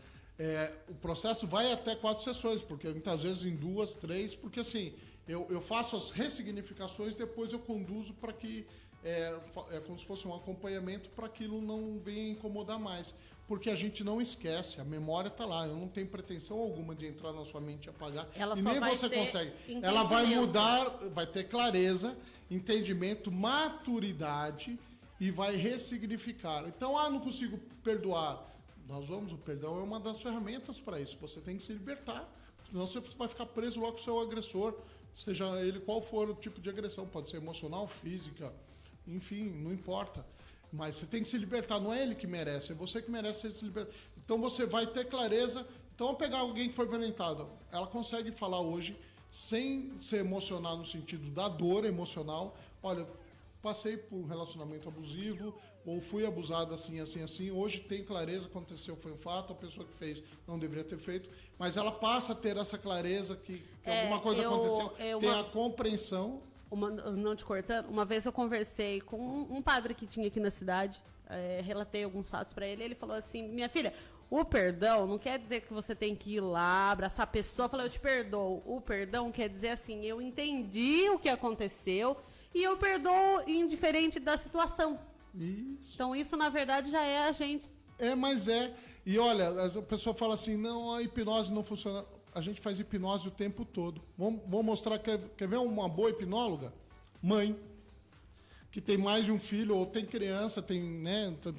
O processo vai até 4 sessões, porque muitas vezes em 2, 3, porque assim, eu faço as ressignificações, depois eu conduzo para que, é como se fosse um acompanhamento para aquilo não venha incomodar mais. Porque a gente não esquece, a memória está lá. Eu não tenho pretensão alguma de entrar na sua mente e apagar. Ela e só nem vai você ter consegue. Ela vai mudar, vai ter clareza, entendimento, maturidade e vai ressignificar. Então, não consigo perdoar. O perdão é uma das ferramentas para isso. Você tem que se libertar. Senão você vai ficar preso lá com o seu agressor, seja ele qual for o tipo de agressão. Pode ser emocional, física, enfim, não importa. Mas você tem que se libertar, não é ele que merece, é você que merece se libertar. Então você vai ter clareza. Então, ao pegar alguém que foi violentado, ela consegue falar hoje, sem se emocionar no sentido da dor emocional. Olha, passei por um relacionamento abusivo, ou fui abusada assim, assim, assim. Hoje tem clareza, aconteceu, foi um fato, a pessoa que fez não deveria ter feito. Mas ela passa a ter essa clareza que alguma coisa aconteceu, tem a compreensão. Não te cortando, uma vez eu conversei com um padre que tinha aqui na cidade, relatei alguns fatos para ele, ele falou assim, minha filha, o perdão não quer dizer que você tem que ir lá, abraçar a pessoa, falar eu te perdoo. O perdão quer dizer assim, eu entendi o que aconteceu e eu perdoo indiferente da situação. Isso. Então isso na verdade já é a gente. Mas é. E olha, a pessoa fala assim, não, a hipnose não funciona. A gente faz hipnose o tempo todo. Vamos mostrar, quer ver uma boa hipnóloga? Mãe, que tem mais de um filho, ou tem criança, tem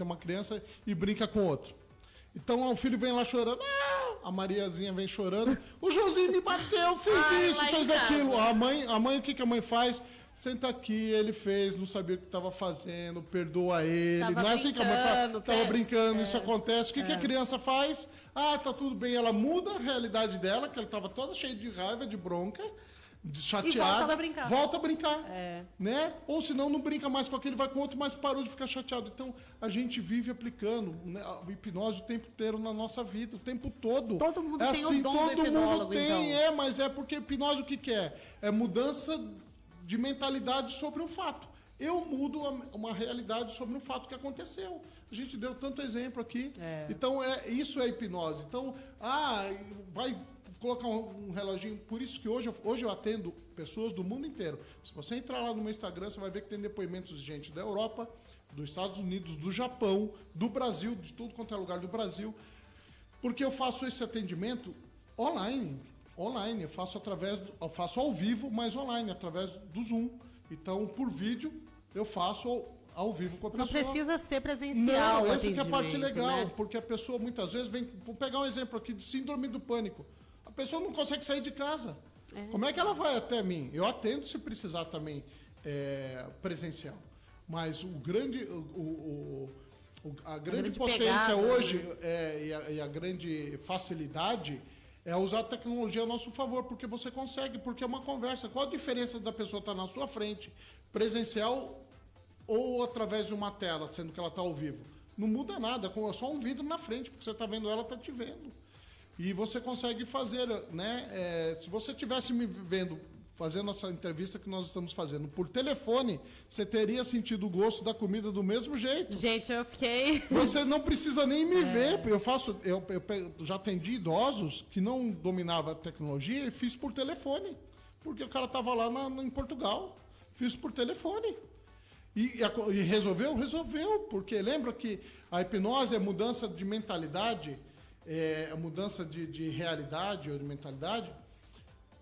uma criança e brinca com outro. Então o filho vem lá chorando, a Mariazinha vem chorando, o Joãozinho me bateu, fez isso, fez aquilo. A mãe, o que a mãe faz? Senta aqui, ele fez, não sabia o que estava fazendo, perdoa ele. Tava não é assim que a mãe faz, estava brincando, isso acontece. O que a criança faz? Tá tudo bem, ela muda a realidade dela, que ela estava toda cheia de raiva, de bronca, de chateada. E volta a brincar. Volta a brincar, né? Ou senão não brinca mais com aquele, vai com outro, mas parou de ficar chateado. Então, a gente vive aplicando, né, a hipnose o tempo inteiro na nossa vida, o tempo todo. Todo mundo tem assim, o dom do hipnólogo, todo mundo tem, então. mas é porque hipnose o que é? É mudança de mentalidade sobre um fato. Eu mudo uma realidade sobre um fato que aconteceu. A gente deu tanto exemplo aqui. Então, isso é hipnose. Então, vai colocar um reloginho. Por isso que hoje eu atendo pessoas do mundo inteiro. Se você entrar lá no meu Instagram, você vai ver que tem depoimentos de gente da Europa, dos Estados Unidos, do Japão, do Brasil, de tudo quanto é lugar do Brasil. Porque eu faço esse atendimento online. Eu faço ao vivo, mas online, através do Zoom. Então, por vídeo, eu faço ao vivo com a pessoa. Não precisa ser presencial. Não, essa que é a parte legal, né? porque a pessoa muitas vezes vem... Vou pegar um exemplo aqui de síndrome do pânico. A pessoa não consegue sair de casa. Como é que ela vai até mim? Eu atendo se precisar também presencial. Mas a grande potência pegada, hoje e a grande facilidade é usar a tecnologia a nosso favor, porque você consegue, porque é uma conversa. Qual a diferença da pessoa estar na sua frente, presencial ou através de uma tela, sendo que ela está ao vivo? Não muda nada, é só um vidro na frente, porque você está vendo ela, está te vendo. E você consegue fazer, né? Se você estivesse me vendo fazendo essa entrevista que nós estamos fazendo por telefone, você teria sentido o gosto da comida do mesmo jeito. Gente, eu fiquei... Você não precisa nem me ver. Eu já atendi idosos que não dominavam a tecnologia e fiz por telefone. Porque o cara estava lá em Portugal. Fiz por telefone. E resolveu? Resolveu. Porque lembra que a hipnose é mudança de mentalidade, é mudança de realidade ou de mentalidade,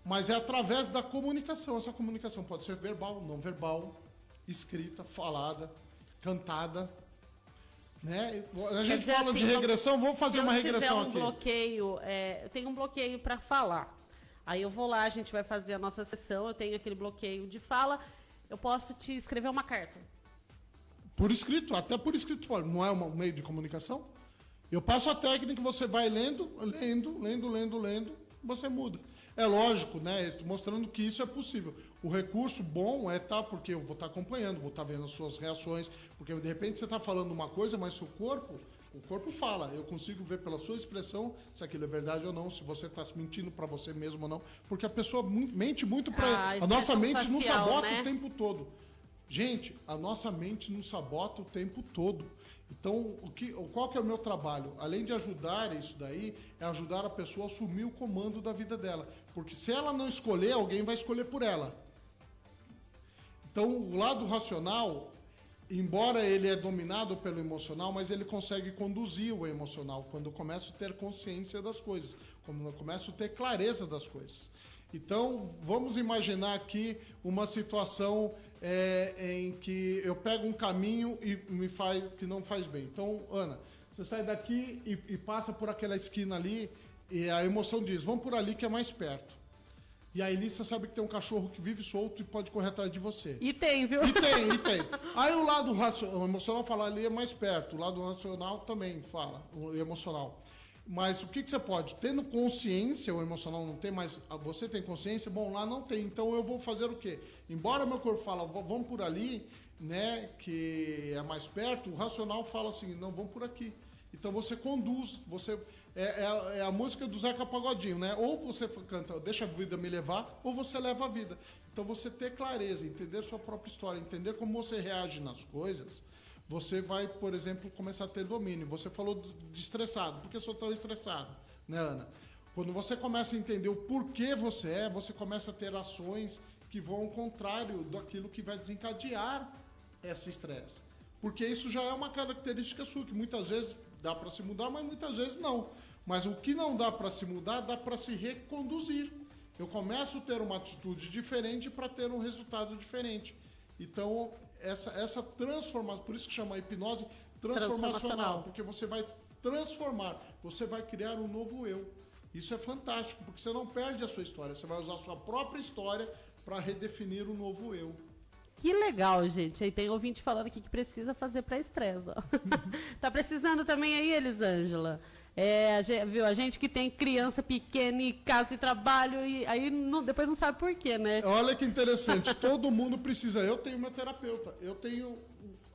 mas é através da comunicação. Essa comunicação pode ser verbal, não verbal, escrita, falada, cantada. Né? A gente fala assim, de regressão, vamos fazer uma regressão aqui. Eu tenho um bloqueio para falar. Aí eu vou lá, a gente vai fazer a nossa sessão, eu tenho aquele bloqueio de fala, eu posso te escrever uma carta. Por escrito, até por escrito, não é um meio de comunicação? Eu passo a técnica, você vai lendo, você muda. É lógico, né? Mostrando que isso é possível. O recurso bom porque eu vou estar acompanhando, vou estar vendo as suas reações, porque de repente você está falando uma coisa, mas o corpo fala. Eu consigo ver pela sua expressão se aquilo é verdade ou não, se você está mentindo para você mesmo ou não, porque a pessoa mente muito para a nossa mente nos sabota, né? O tempo todo. Gente, a nossa mente nos sabota o tempo todo. Então, qual que é o meu trabalho? Além de ajudar isso daí, é ajudar a pessoa a assumir o comando da vida dela. Porque se ela não escolher, alguém vai escolher por ela. Então, o lado racional, embora ele é dominado pelo emocional, mas ele consegue conduzir o emocional quando eu começo a ter consciência das coisas, quando eu começo a ter clareza das coisas. Então, vamos imaginar aqui uma situação em que eu pego um caminho e que não faz bem. Então, Ana, você sai daqui e passa por aquela esquina ali e a emoção diz, vamos por ali que é mais perto. E aí você sabe que tem um cachorro que vive solto e pode correr atrás de você. E tem, viu? E tem. Aí o lado o emocional fala ali é mais perto, o lado racional também fala, o emocional. Mas o que você pode? Tendo consciência, o emocional não tem, mas você tem consciência, bom, lá não tem. Então eu vou fazer o quê? Embora meu corpo fala, vamos por ali, né, que é mais perto, o racional fala assim, não, vamos por aqui. Então você conduz, é a música do Zeca Pagodinho, né? Ou você canta, deixa a vida me levar, ou você leva a vida. Então você ter clareza, entender sua própria história, entender como você reage nas coisas, você vai, por exemplo, começar a ter domínio. Você falou de estressado. Por que eu sou tão estressado? Né, Ana? Quando você começa a entender o porquê você começa a ter ações que vão ao contrário daquilo que vai desencadear esse estresse. Porque isso já é uma característica sua, que muitas vezes dá para se mudar, mas muitas vezes não. Mas o que não dá para se mudar, dá para se reconduzir. Eu começo a ter uma atitude diferente para ter um resultado diferente. Então, essa transformação, por isso que chama hipnose transformacional, porque você vai transformar, você vai criar um novo eu. Isso é fantástico, porque você não perde a sua história, você vai usar a sua própria história para redefinir um novo eu. Que legal, gente. Aí tem ouvinte falando aqui que precisa fazer para estresse. Tá precisando também aí, Elisângela? Viu? A gente que tem criança pequena em casa e trabalho, e aí depois não sabe por quê, né? Olha que interessante. Todo mundo precisa. Eu tenho meu terapeuta. Eu tenho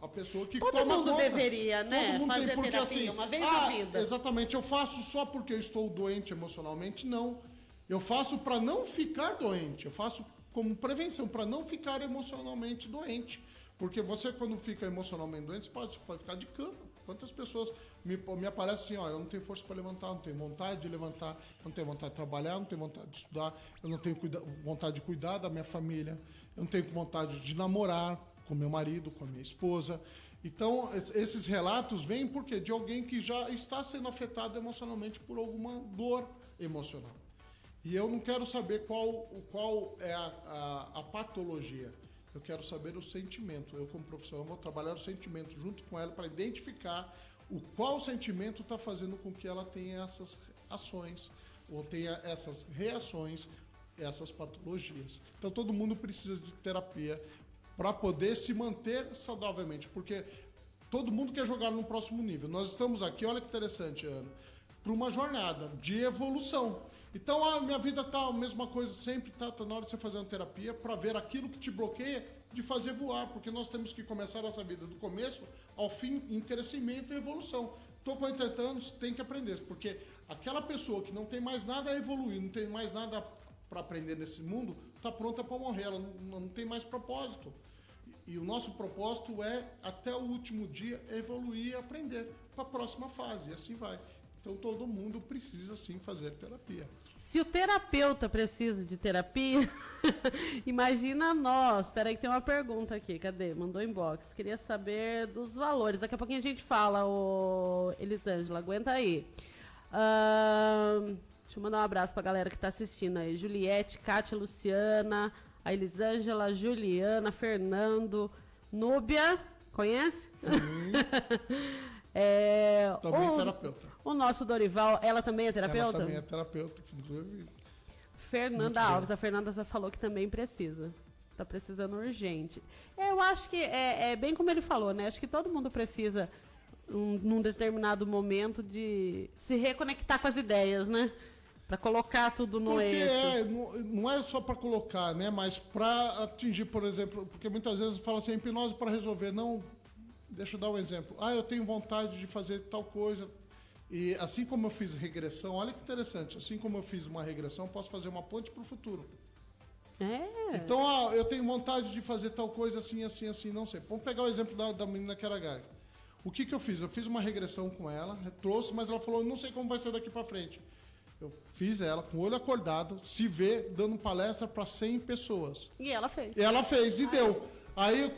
a pessoa que todo toma mundo conta. Deveria, né? Todo mundo fazer tem, porque, terapia assim, uma vez na vida. Exatamente. Eu faço só porque eu estou doente emocionalmente? Não. Eu faço para não ficar doente. Eu faço como prevenção, para não ficar emocionalmente doente. Porque você, quando fica emocionalmente doente, você pode ficar de cama. Quantas pessoas me aparecem assim, olha, eu não tenho força para levantar, não tenho vontade de levantar, não tenho vontade de trabalhar, não tenho vontade de estudar, eu não tenho vontade de cuidar da minha família, eu não tenho vontade de namorar com meu marido, com a minha esposa. Então, esses relatos vêm porque de alguém que já está sendo afetado emocionalmente por alguma dor emocional. E eu não quero saber qual é a patologia. Eu quero saber o sentimento. Eu, como profissional, vou trabalhar o sentimento junto com ela para identificar qual sentimento está fazendo com que ela tenha essas ações ou tenha essas reações, essas patologias. Então, todo mundo precisa de terapia para poder se manter saudavelmente, porque todo mundo quer jogar no próximo nível. Nós estamos aqui, olha que interessante, Ana, para uma jornada de evolução. Então, a minha vida tá a mesma coisa sempre, tá na hora de você fazer uma terapia para ver aquilo que te bloqueia de fazer voar, porque nós temos que começar essa vida do começo ao fim em crescimento e evolução. Estou com 80 anos, tem que aprender, porque aquela pessoa que não tem mais nada a evoluir, não tem mais nada para aprender nesse mundo, está pronta para morrer, ela não tem mais propósito. E o nosso propósito é, até o último dia, evoluir e aprender para a próxima fase, e assim vai. Então, todo mundo precisa, sim, fazer terapia. Se o terapeuta precisa de terapia, imagina nós. Espera aí que tem uma pergunta aqui. Cadê? Mandou inbox. Queria saber dos valores. Daqui a pouquinho a gente fala, Elisângela. Aguenta aí. Deixa eu mandar um abraço pra galera que tá assistindo aí. Juliette, Kátia, Luciana, a Elisângela, Juliana, Fernando, Núbia. Conhece? Também terapeuta. O nosso Dorival, ela também é terapeuta? Ela também é terapeuta. Fernanda Alves, a Fernanda já falou que também precisa. Tá precisando urgente. Eu acho que é bem como ele falou, né? Acho que todo mundo precisa num determinado momento de se reconectar com as ideias, né? Para colocar tudo no eixo. Não é só para colocar, né? Mas para atingir, por exemplo, porque muitas vezes fala assim, hipnose para resolver. Não, deixa eu dar um exemplo. Eu tenho vontade de fazer tal coisa. E assim como eu fiz regressão, olha que interessante, assim como eu fiz uma regressão, posso fazer uma ponte para o futuro. Então, eu tenho vontade de fazer tal coisa assim, assim, assim, não sei. Vamos pegar o exemplo da menina que era gaga. O que eu fiz? Eu fiz uma regressão com ela, trouxe, mas ela falou, não sei como vai ser daqui para frente. Eu fiz ela com o olho acordado, se vê, dando palestra para 100 pessoas. E ela fez. Ela fez e deu. Aí,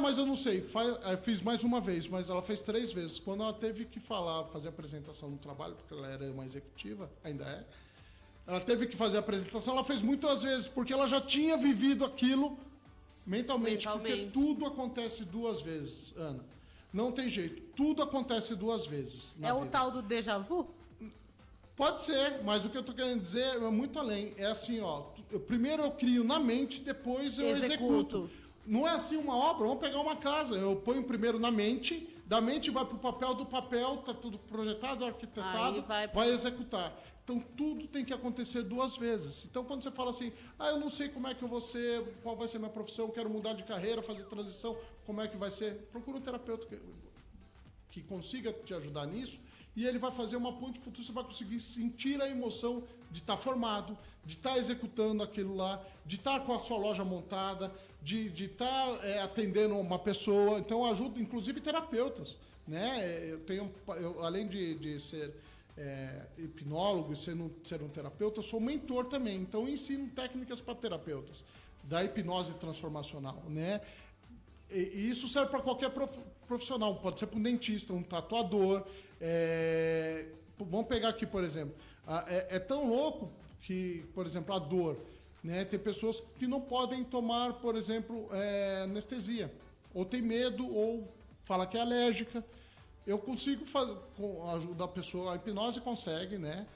mas eu não sei. Aí fiz mais uma vez, mas ela fez 3 vezes. Quando ela teve que fazer apresentação no trabalho, porque ela era uma executiva, ainda é. Ela teve que fazer a apresentação, ela fez muitas vezes, porque ela já tinha vivido aquilo mentalmente. Porque tudo acontece 2 vezes, Ana. Não tem jeito. Tudo acontece 2 vezes. É o tal do déjà vu? Pode ser, mas o que eu estou querendo dizer é muito além. É assim, primeiro eu crio na mente, depois eu executo. Não é assim uma obra, vamos pegar uma casa. Eu ponho primeiro na mente, da mente vai para o papel, do papel está tudo projetado, arquitetado, vai executar. Então tudo tem que acontecer 2 vezes. Então quando você fala assim, eu não sei como é que eu vou ser, qual vai ser minha profissão, quero mudar de carreira, fazer transição, como é que vai ser? Procura um terapeuta que consiga te ajudar nisso. E ele vai fazer uma ponte futuro, você vai conseguir sentir a emoção de estar formado, de estar executando aquilo lá, de estar com a sua loja montada, de estar atendendo uma pessoa. Então, eu ajudo, inclusive, terapeutas. Né? Eu, além de ser hipnólogo e ser um terapeuta, eu sou mentor também. Então, eu ensino técnicas para terapeutas da hipnose transformacional. Né? E isso serve para qualquer profissional. Pode ser para um dentista, um tatuador. Vamos pegar aqui, por exemplo. É tão louco que, por exemplo, a dor. Né? Tem pessoas que não podem tomar, por exemplo, anestesia. Ou tem medo, ou fala que é alérgica. Eu consigo fazer, com a ajuda da pessoa, a hipnose consegue, né?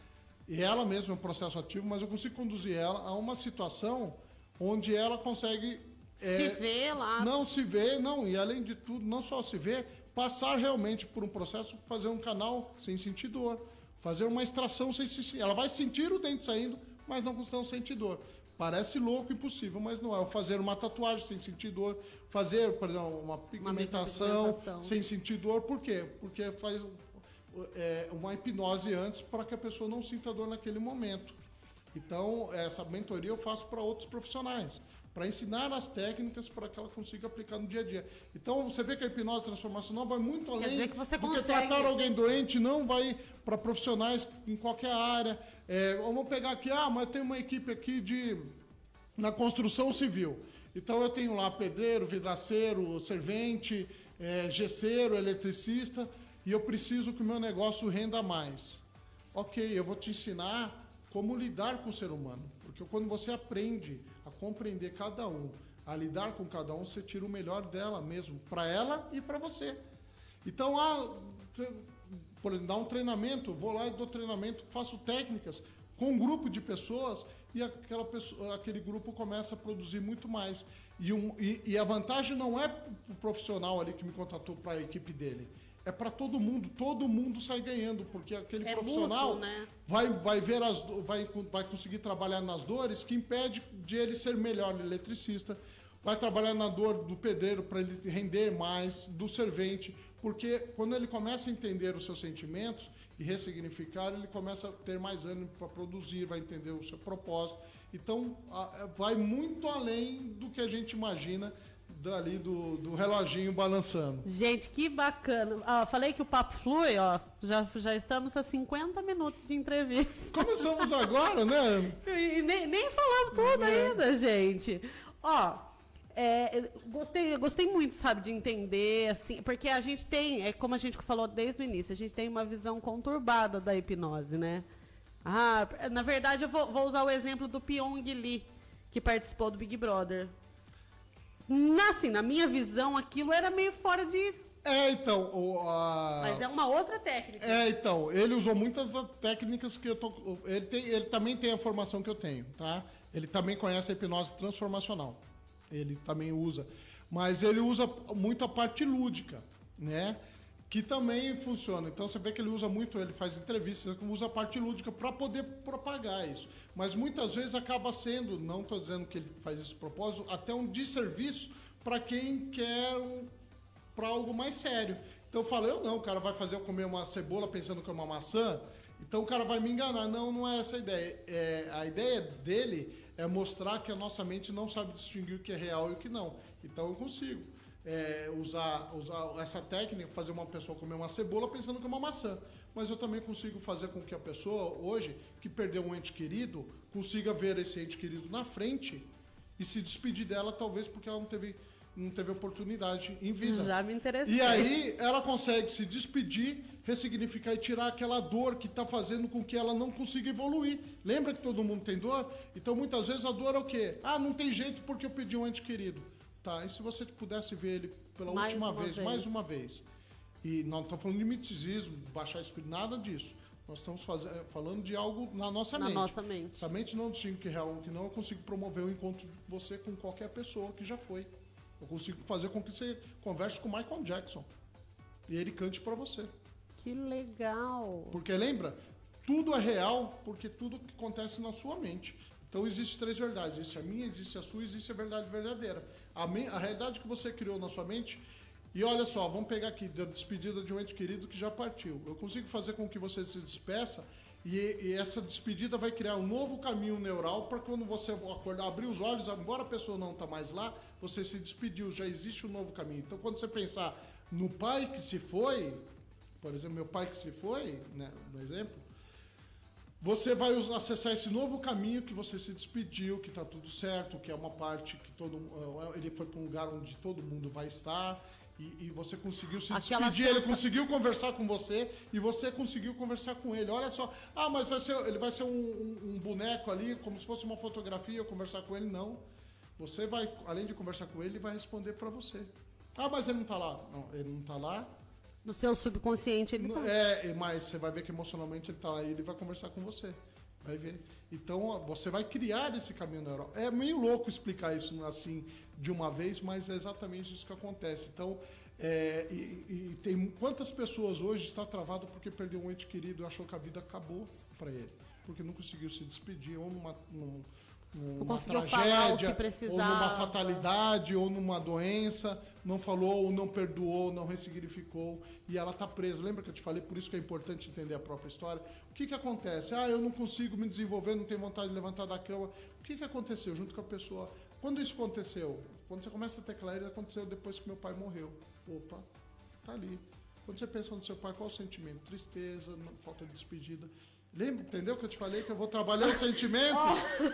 E ela mesma é um processo ativo, mas eu consigo conduzir ela a uma situação onde ela consegue... se vê lá. Não se vê, não. E além de tudo, não só se vê, passar realmente por um processo, fazer um canal sem sentir dor, fazer uma extração sem sentir. Ela vai sentir o dente saindo, mas não sentir dor. Parece louco, impossível, mas não é. Ou fazer uma tatuagem sem sentir dor, fazer, por exemplo, uma pigmentação sem sentir dor. Por quê? Porque faz uma hipnose antes para que a pessoa não sinta dor naquele momento. Então, essa mentoria eu faço para outros profissionais, para ensinar as técnicas para que ela consiga aplicar no dia a dia. Então, você vê que a hipnose transformacional vai muito além do que tratar alguém doente, não vai para profissionais em qualquer área. Vamos pegar aqui, mas tem uma equipe aqui na construção civil. Então, eu tenho lá pedreiro, vidraceiro, servente, gesseiro, eletricista, e eu preciso que o meu negócio renda mais. Ok, eu vou te ensinar como lidar com o ser humano. Porque quando você aprende a compreender cada um, a lidar com cada um, você tira o melhor dela mesmo, para ela e para você. Então, por exemplo, dá um treinamento, vou lá e dou treinamento, faço técnicas com um grupo de pessoas e aquele grupo começa a produzir muito mais. E a vantagem não é para o profissional ali que me contratou, para a equipe dele. É para todo mundo sai ganhando, porque aquele profissional mútuo, né? vai conseguir trabalhar nas dores que impede de ele ser melhor eletricista, vai trabalhar na dor do pedreiro para ele render mais, do servente, porque quando ele começa a entender os seus sentimentos e ressignificar, ele começa a ter mais ânimo para produzir, vai entender o seu propósito. Então, vai muito além do que a gente imagina dali do reloginho balançando. Gente, que bacana. Falei que o papo flui, já estamos a 50 minutos de entrevista. Começamos agora, né? E nem falamos tudo ainda, gente. Gostei muito, sabe, de entender, assim, porque a gente tem, como a gente falou desde o início, a gente tem uma visão conturbada da hipnose, né? Na verdade, eu vou usar o exemplo do Pyong Lee, que participou do Big Brother. Assim, na minha visão, aquilo era meio fora de... Mas é uma outra técnica. Então, ele usou muitas técnicas que eu tô... Ele também tem a formação que eu tenho, tá? Ele também conhece a hipnose transformacional. Ele também usa. Mas ele usa muito a parte lúdica, né? que também funciona. Então você vê que ele usa muito, ele faz entrevistas, usa a parte lúdica para poder propagar isso. Mas muitas vezes acaba sendo, não estou dizendo que ele faz isso de propósito, até um desserviço para quem quer para algo mais sério. Então eu falo, o cara vai fazer eu comer uma cebola pensando que é uma maçã, então o cara vai me enganar. Não, não é essa a ideia. A ideia dele é mostrar que a nossa mente não sabe distinguir o que é real e o que não. Então eu consigo usar essa técnica, fazer uma pessoa comer uma cebola pensando que é uma maçã. Mas eu também consigo fazer com que a pessoa, hoje, que perdeu um ente querido, consiga ver esse ente querido na frente e se despedir dela, talvez porque ela não teve oportunidade em vida. Já me interessei. E aí ela consegue se despedir, ressignificar e tirar aquela dor que está fazendo com que ela não consiga evoluir. Lembra que todo mundo tem dor? Então muitas vezes a dor é o quê? Não tem jeito porque eu pedi um ente querido. Tá, e se você pudesse ver ele pela última vez, mais uma vez? E não estamos falando de miticismo, baixar espírito, nada disso. Nós estamos falando de algo na nossa mente. Nossa mente. Se a mente não distingue o que é real e o que não, eu consigo promover o encontro de você com qualquer pessoa que já foi. Eu consigo fazer com que você converse com o Michael Jackson. E ele cante pra você. Que legal. Porque lembra? Tudo é real porque tudo que acontece na sua mente. Então existem 3 verdades. Existe a minha, existe a sua, existe a verdade verdadeira. A realidade que você criou na sua mente. E olha só, vamos pegar aqui a despedida de um ente querido que já partiu. Eu consigo fazer com que você se despeça e essa despedida vai criar um novo caminho neural para quando você acordar, abrir os olhos, embora a pessoa não está mais lá, você se despediu, já existe um novo caminho. Então quando você pensar no pai que se foi, por exemplo, meu pai que se foi, né, no exemplo, você vai acessar esse novo caminho que você se despediu, que está tudo certo, que é uma parte que ele foi para um lugar onde todo mundo vai estar. E você conseguiu se despedir, ele conseguiu conversar com você e você conseguiu conversar com ele. Olha só, mas ele vai ser um boneco ali, como se fosse uma fotografia, eu conversar com ele. Não. Você vai, além de conversar com ele vai responder para você. Mas ele não está lá. Não, ele não está lá. No seu subconsciente ele está. Mas você vai ver que emocionalmente ele está lá e ele vai conversar com você. Vai ver. Então você vai criar esse caminho neural. É meio louco explicar isso assim de uma vez, mas é exatamente isso que acontece. Então, tem quantas pessoas hoje está travado porque perdeu um ente querido e achou que a vida acabou para ele, porque não conseguiu se despedir ou numa tragédia, ou numa fatalidade, ou numa doença, não falou, ou não perdoou, não ressignificou, e ela está presa. Lembra que eu te falei, por isso que é importante entender a própria história? O que acontece? Eu não consigo me desenvolver, não tenho vontade de levantar da cama. O que aconteceu junto com a pessoa? Quando isso aconteceu? Quando você começa a ter clareza, aconteceu depois que meu pai morreu. Opa, tá ali. Quando você pensa no seu pai, qual o sentimento? Tristeza, falta de despedida. Lembra, entendeu que eu te falei que eu vou trabalhar o sentimento?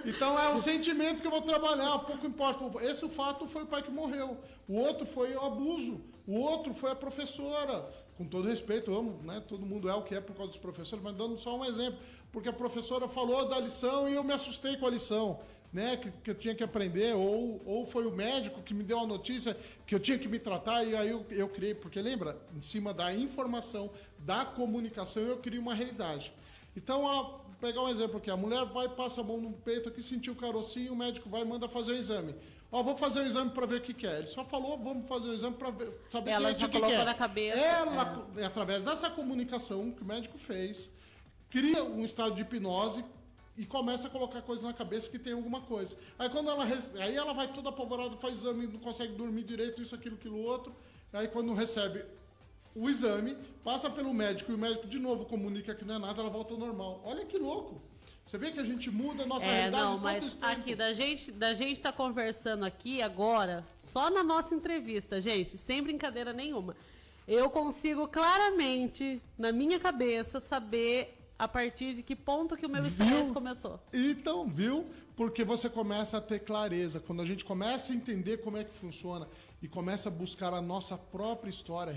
Então é o sentimento que eu vou trabalhar, pouco importa. Esse fato foi o pai que morreu. O outro foi o abuso. O outro foi a professora. Com todo respeito, eu amo, né? Todo mundo é o que é por causa dos professores, mas dando só um exemplo. Porque a professora falou da lição e eu me assustei com a lição, né? Que eu tinha que aprender. Ou foi o médico que me deu a notícia que eu tinha que me tratar e aí eu criei. Porque lembra? Em cima da informação, da comunicação, eu criei uma realidade. Então, pegar um exemplo aqui, a mulher vai, passa a mão no peito aqui, sentiu o carocinho, o médico vai e manda fazer o exame. Vou fazer o exame para ver o que é. Ele só falou, vamos fazer o exame para saber ela já colocou na cabeça. Através dessa comunicação que o médico fez, cria um estado de hipnose e começa a colocar coisas na cabeça que tem alguma coisa. Aí ela vai toda apavorada, faz exame, não consegue dormir direito, isso, aquilo, outro. Aí quando recebe o exame, passa pelo médico e o médico de novo comunica que não é nada, ela volta ao normal. Olha que louco. Você vê que a gente muda a nossa realidade todo esse tempo. Aqui, da gente tá conversando aqui agora, só na nossa entrevista, gente, sem brincadeira nenhuma. Eu consigo claramente, na minha cabeça, saber a partir de que ponto que o meu estresse começou. Então, viu? Porque você começa a ter clareza. Quando a gente começa a entender como é que funciona e começa a buscar a nossa própria história,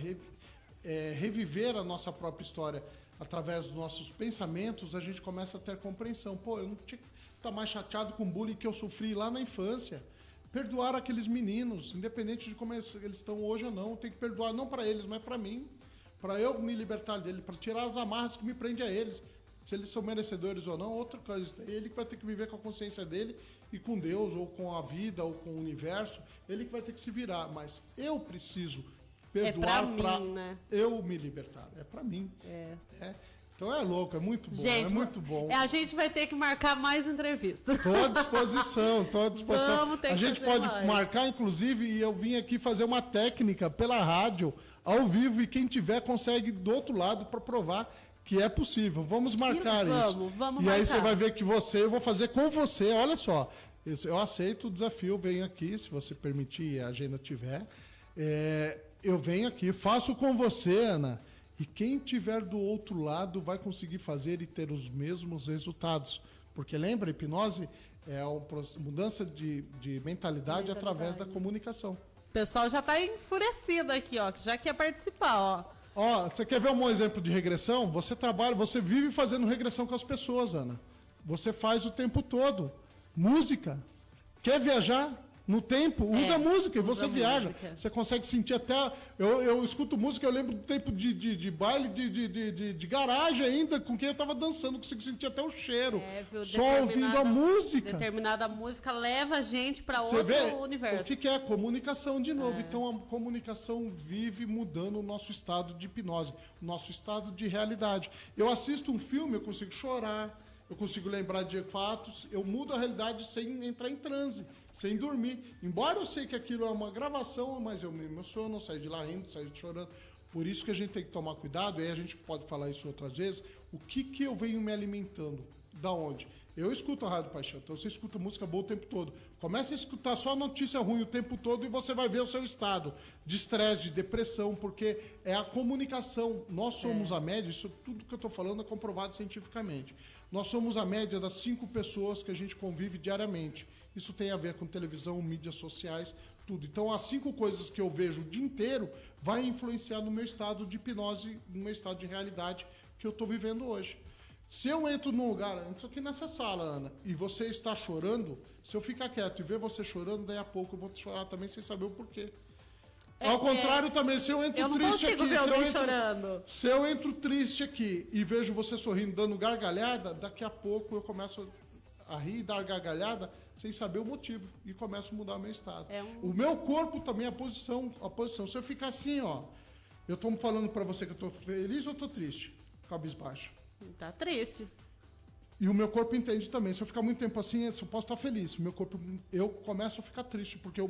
reviver a nossa própria história através dos nossos pensamentos, a gente começa a ter compreensão. Eu não tinha que estar mais chateado com o bullying que eu sofri lá na infância. Perdoar aqueles meninos, independente de como eles estão hoje ou não. Eu tenho que perdoar não para eles, mas para mim. Para eu me libertar dele, para tirar as amarras que me prendem a eles. Se eles são merecedores ou não, outra coisa. Ele que vai ter que viver com a consciência dele e com Deus, ou com a vida, ou com o universo. Ele que vai ter que se virar. Mas eu preciso perdoar pra mim, né? eu me libertar. É pra mim. Então é louco, é muito bom, gente, é muito bom. A gente vai ter que marcar mais entrevistas. Tô à disposição, tô à disposição. Vamos ter a que gente fazer pode mais. marcar, inclusive, e eu vim aqui fazer uma técnica pela rádio, ao vivo, e quem tiver consegue do outro lado para provar que é possível. Vamos marcar isso. Vamos e marcar. aí você vai ver que eu vou fazer com você, olha só. Eu aceito o desafio, venho aqui, se você permitir e a agenda tiver. Eu venho aqui, faço com você, Ana. E quem tiver do outro lado vai conseguir fazer e ter os mesmos resultados. Porque lembra, hipnose é uma mudança de mentalidade através da comunicação. O pessoal já está enfurecido aqui, ó, que já quer participar, ó. Ó, você quer ver um exemplo de regressão? Você vive fazendo regressão com as pessoas, Ana. Você faz o tempo todo. Música. Quer viajar? No tempo, usa música e você viaja. Música. Você consegue sentir até. Eu escuto música, eu lembro do tempo de baile, de garagem ainda, com quem eu estava dançando, consigo sentir até o cheiro. Viu? Só ouvindo a música. Determinada música leva a gente para Você outro vê universo. o que é a comunicação de novo. Então a comunicação vive mudando o nosso estado de hipnose, o nosso estado de realidade. Eu assisto um filme, eu consigo chorar. Eu consigo lembrar de fatos, eu mudo a realidade sem entrar em transe, sem dormir. Embora eu sei que aquilo é uma gravação, mas eu me emociono, saio de lá rindo, saio chorando. Por isso que a gente tem que tomar cuidado, e aí a gente pode falar isso outras vezes. O que eu venho me alimentando? Da onde? Eu escuto a Rádio Paixão, então você escuta música boa o tempo todo. Começa a escutar só notícia ruim o tempo todo e você vai ver o seu estado de estresse, de depressão, porque é a comunicação. Nós somos a média, isso tudo que eu estou falando é comprovado cientificamente. Nós somos a média das 5 pessoas que a gente convive diariamente. Isso tem a ver com televisão, mídias sociais, tudo. Então, as 5 coisas que eu vejo o dia inteiro vai influenciar no meu estado de hipnose, no meu estado de realidade que eu estou vivendo hoje. Se eu entro num lugar, entro aqui nessa sala, Ana, e você está chorando, se eu ficar quieto e ver você chorando, daí a pouco eu vou chorar também sem saber o porquê. Ao contrário também, se eu entro triste aqui, se eu entro triste aqui e vejo você sorrindo, dando gargalhada, daqui a pouco eu começo a rir e dar gargalhada sem saber o motivo e começo a mudar o meu estado. O meu corpo também, a posição. Se eu ficar assim, ó, eu tô falando para você que eu tô feliz ou tô triste? Cabisbaixo. Tá triste. E o meu corpo entende também. Se eu ficar muito tempo assim, eu posso estar feliz. O meu corpo, eu começo a ficar triste, porque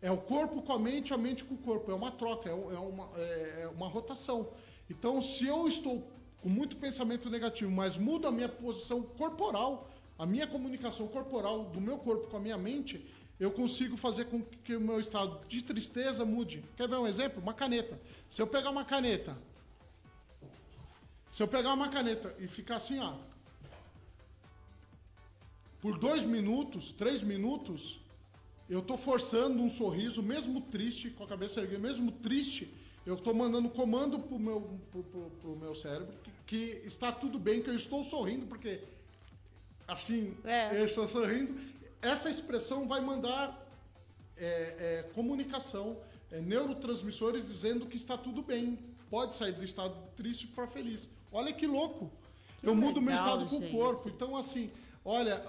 é o corpo com a mente com o corpo. É uma troca, é uma rotação. Então, se eu estou com muito pensamento negativo, mas mudo a minha posição corporal, a minha comunicação corporal do meu corpo com a minha mente, eu consigo fazer com que o meu estado de tristeza mude. Quer ver um exemplo? Uma caneta. Se eu pegar uma caneta e ficar assim, ó, por 2 minutos, 3 minutos, eu estou forçando um sorriso, mesmo triste, com a cabeça erguida, mesmo triste, eu estou mandando comando pro meu cérebro que está tudo bem, que eu estou sorrindo, porque assim, eu estou sorrindo. Essa expressão vai mandar comunicação, neurotransmissores dizendo que está tudo bem. Pode sair do estado triste para feliz. Olha que louco. Eu mudo o meu estado com o corpo. Então, assim, olha,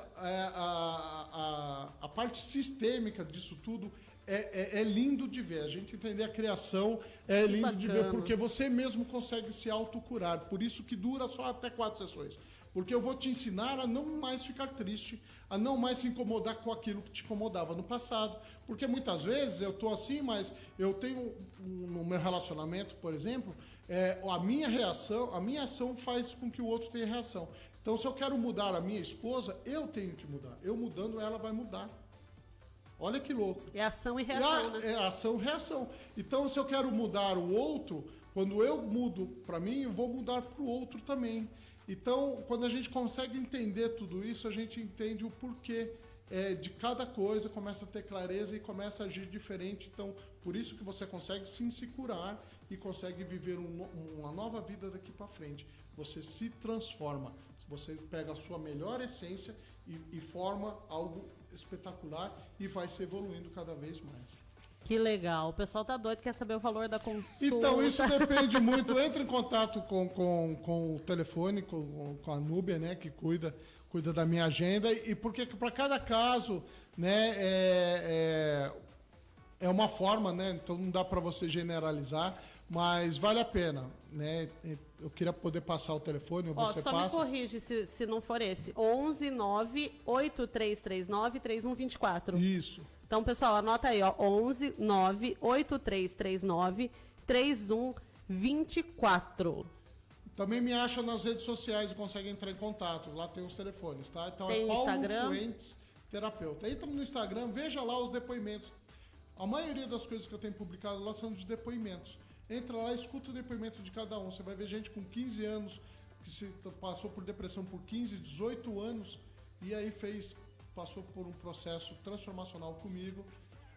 a parte sistêmica disso tudo é lindo de ver. A gente entender a criação é lindo de ver, porque você mesmo consegue se autocurar. Por isso que dura só até 4 sessões. Porque eu vou te ensinar a não mais ficar triste, a não mais se incomodar com aquilo que te incomodava no passado. Porque muitas vezes eu estou assim, mas eu tenho, no meu relacionamento, por exemplo, a minha ação faz com que o outro tenha reação. Então, se eu quero mudar a minha esposa, eu tenho que mudar. Eu mudando, ela vai mudar. Olha que louco. É ação e reação, né? É ação e reação. Então, se eu quero mudar o outro, quando eu mudo para mim, eu vou mudar para o outro também. Então, quando a gente consegue entender tudo isso, a gente entende o porquê de cada coisa, começa a ter clareza e começa a agir diferente. Então, por isso que você consegue sim se curar e consegue viver uma nova vida daqui para frente. Você se transforma. Você pega a sua melhor essência e forma algo espetacular e vai se evoluindo cada vez mais. Que legal. O pessoal tá doido, quer saber o valor da consulta. Então, isso depende muito. Entre em contato com o telefone, com a Núbia, né, que cuida da minha agenda. E porque para cada caso, né, é uma forma, né? Então não dá para você generalizar, mas vale a pena, né? Eu queria poder passar o telefone, ou você só passa. me corrige se não for esse. 11 9 8339 3124. Isso. Então, pessoal, anota aí, ó. 11 9 8339 3124. Também me acha nas redes sociais e consegue entrar em contato. Lá tem os telefones, tá? Então tem é Paulo Instagram. Fuentes Terapeuta. Entra no Instagram, veja lá os depoimentos. A maioria das coisas que eu tenho publicado lá são de depoimentos. Entra lá, escuta o depoimento de cada um. Você vai ver gente com 15 anos que passou por depressão por 15, 18 anos e aí passou por um processo transformacional comigo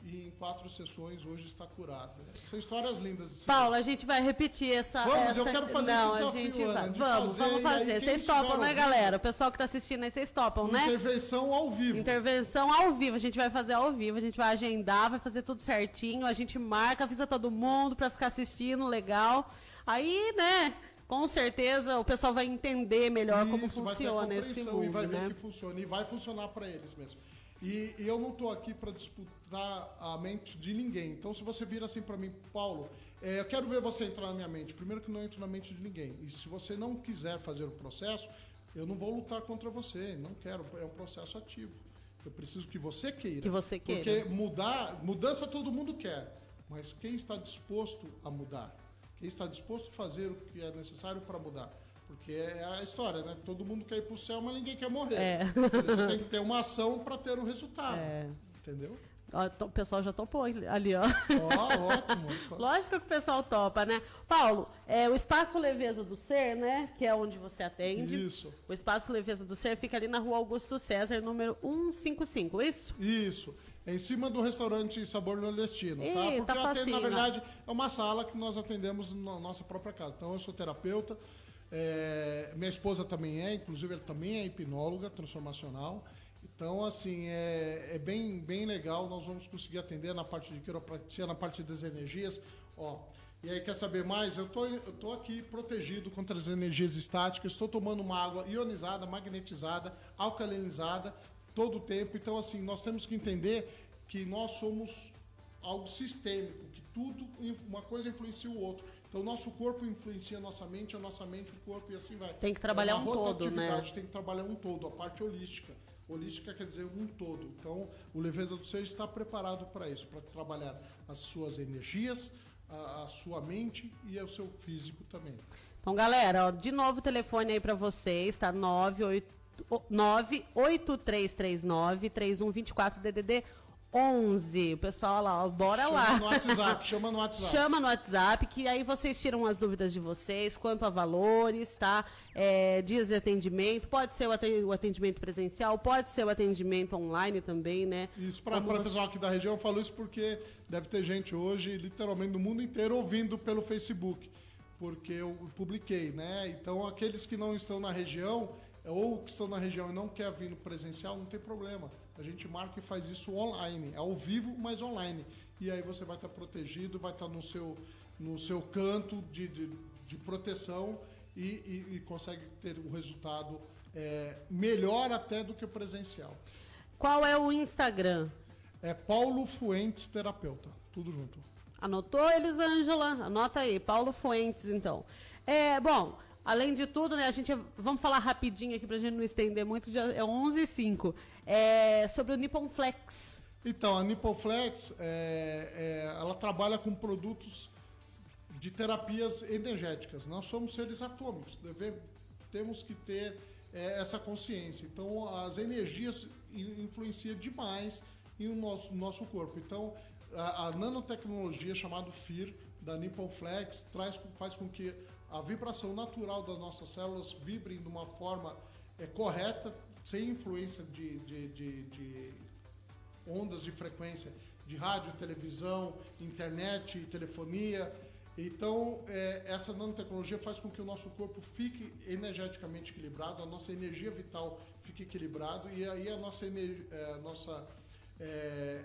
e em 4 sessões hoje está curado. São histórias lindas. Paulo, a gente vai repetir essa... Vamos, eu quero fazer esse desafio, a gente Ana, vai. de Vamos fazer. Aí, Vocês topam, né, galera? O pessoal que está assistindo aí, vocês topam, né? Intervenção ao vivo. Intervenção ao vivo. A gente vai fazer ao vivo, a gente vai agendar, vai fazer tudo certinho, a gente marca, avisa todo mundo para ficar assistindo, legal. Aí, né... Com certeza o pessoal vai entender melhor como funciona esse mundo, e vai ver né? que funciona e vai funcionar para eles mesmo. E eu não estou aqui para disputar a mente de ninguém. Então, se você vir assim para mim, Paulo, eu quero ver você entrar na minha mente. Primeiro que não entro na mente de ninguém. E se você não quiser fazer o processo, eu não vou lutar contra você. Não quero. É um processo ativo. Eu preciso que você queira. Que você queira. Porque mudança todo mundo quer. Mas quem está disposto a mudar? Quem está disposto a fazer o que é necessário para mudar? Porque é a história, né? Todo mundo quer ir para o céu, mas ninguém quer morrer. Você tem que ter uma ação para ter um resultado. Entendeu? O pessoal já topou ali, ó. Ótimo. Lógico que o pessoal topa, né? Paulo, o Espaço Leveza do Ser, né? Que é onde você atende. Isso. O Espaço Leveza do Ser fica ali na rua Augusto César, número 155, isso? Isso. É em cima do restaurante Sabor Nordestino, tá? Porque tá eu atendo, na facinho, verdade, é uma sala que nós atendemos na nossa própria casa. Então, eu sou terapeuta, minha esposa também inclusive ela também é hipnóloga transformacional. Então, assim, é bem legal, nós vamos conseguir atender na parte de quiropraxia, na parte das energias. E aí, quer saber mais? Eu tô aqui protegido contra as energias estáticas, estou tomando uma água ionizada, magnetizada, alcalinizada, todo o tempo. Então, assim, nós temos que entender que nós somos algo sistêmico, que uma coisa influencia o outro. Então, o nosso corpo influencia a nossa mente o corpo e assim vai. Tem que trabalhar um todo, né? Tem que trabalhar um todo, a parte holística. Holística quer dizer um todo. Então, o Leveza do Ser está preparado para isso, para trabalhar as suas energias, a sua mente e o seu físico também. Então, galera, de novo o telefone aí para vocês, tá? 98339-3124, DDD 11. O pessoal lá, bora lá. Chama no WhatsApp. Chama no WhatsApp, que aí vocês tiram as dúvidas de vocês quanto a valores, tá? Dias de atendimento, pode ser o atendimento presencial, pode ser o atendimento online também, né? Isso, para o pessoal aqui da região, eu falo isso porque deve ter gente hoje, literalmente, no mundo inteiro, ouvindo pelo Facebook, porque eu publiquei, né? Então, aqueles que não estão na região, ou que estão na região e não quer vir no presencial, não tem problema. A gente marca e faz isso online, ao vivo, mas online. E aí você vai estar protegido, vai estar no seu canto de proteção e consegue ter um resultado melhor até do que o presencial. Qual é o Instagram? É Paulo Fuentes Terapeuta, tudo junto. Anotou, Elisângela? Anota aí, Paulo Fuentes, então. Bom... Além de tudo, né, vamos falar rapidinho aqui pra gente não estender muito, é 11h05, sobre o Nippon Flex. Então, a Nippon Flex, ela trabalha com produtos de terapias energéticas. Nós somos seres atômicos, temos que ter essa consciência. Então, as energias influenciam demais no nosso corpo. Então, a nanotecnologia chamada FIR, da Nippon Flex, faz com que a vibração natural das nossas células vibrem de uma forma correta, sem influência de ondas de frequência de rádio, televisão, internet, telefonia. Então, essa nanotecnologia faz com que o nosso corpo fique energeticamente equilibrado, a nossa energia vital fique equilibrada e aí a nossa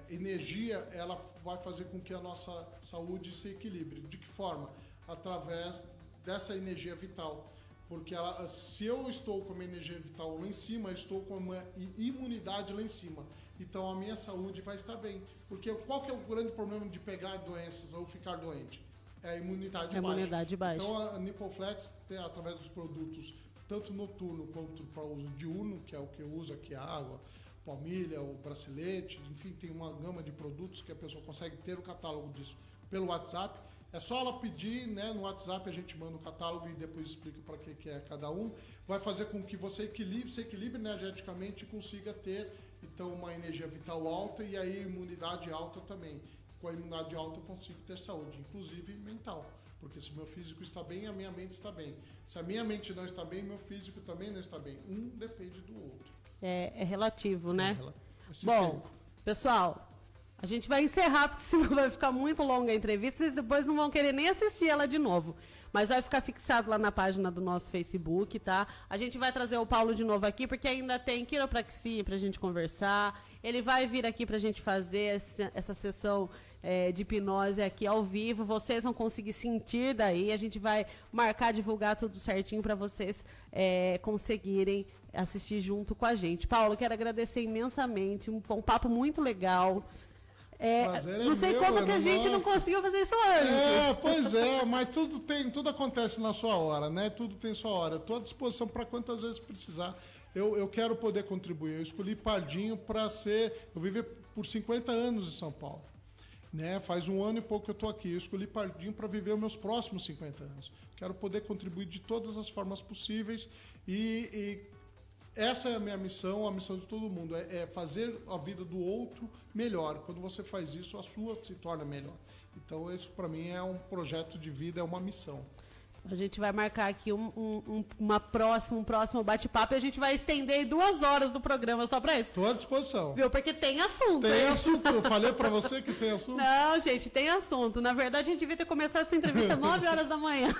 energia ela vai fazer com que a nossa saúde se equilibre. De que forma? Através dessa energia vital. Porque se eu estou com a minha energia vital lá em cima, eu estou com uma imunidade lá em cima. Então a minha saúde vai estar bem. Porque qual que é o grande problema de pegar doenças ou ficar doente? É a imunidade baixa. Então a Nipoflex, através dos produtos, tanto noturno quanto para uso diurno, que é o que eu uso aqui, a água, palmilha, o bracelete, enfim, tem uma gama de produtos que a pessoa consegue ter o catálogo disso pelo WhatsApp. É só ela pedir, né? No WhatsApp a gente manda o catálogo e depois explica para que é cada um. Vai fazer com que você se equilibre energeticamente e consiga ter, então, uma energia vital alta e aí imunidade alta também. Com a imunidade alta eu consigo ter saúde, inclusive mental. Porque se o meu físico está bem, a minha mente está bem. Se a minha mente não está bem, meu físico também não está bem. Um depende do outro. É relativo, né? É bom, pessoal... A gente vai encerrar, porque senão vai ficar muito longa a entrevista, vocês depois não vão querer nem assistir ela de novo. Mas vai ficar fixado lá na página do nosso Facebook, tá? A gente vai trazer o Paulo de novo aqui, porque ainda tem quiropraxia pra gente conversar. Ele vai vir aqui pra gente fazer essa sessão de hipnose aqui ao vivo. Vocês vão conseguir sentir daí. A gente vai marcar, divulgar tudo certinho pra vocês conseguirem assistir junto com a gente. Paulo, quero agradecer imensamente. Um papo muito legal. Não sei como que a gente não conseguiu fazer isso antes. Pois é, mas tudo acontece na sua hora, né? Tudo tem sua hora. Estou à disposição para quantas vezes precisar. Eu quero poder contribuir. Eu escolhi Pardinho para ser... Eu vivi por 50 anos em São Paulo. Né? Faz 1 ano e pouco que eu estou aqui. Eu escolhi Pardinho para viver os meus próximos 50 anos. Quero poder contribuir de todas as formas possíveis e essa é a minha missão, a missão de todo mundo, é fazer a vida do outro melhor. Quando você faz isso, a sua se torna melhor. Então, isso para mim é um projeto de vida, é uma missão. A gente vai marcar aqui um próximo bate-papo e a gente vai estender 2 horas do programa só para isso. Estou à disposição. Viu? Porque tem assunto. Tem assunto. Eu falei para você que tem assunto. Não, gente, tem assunto. Na verdade, a gente devia ter começado essa entrevista às 9 horas da manhã.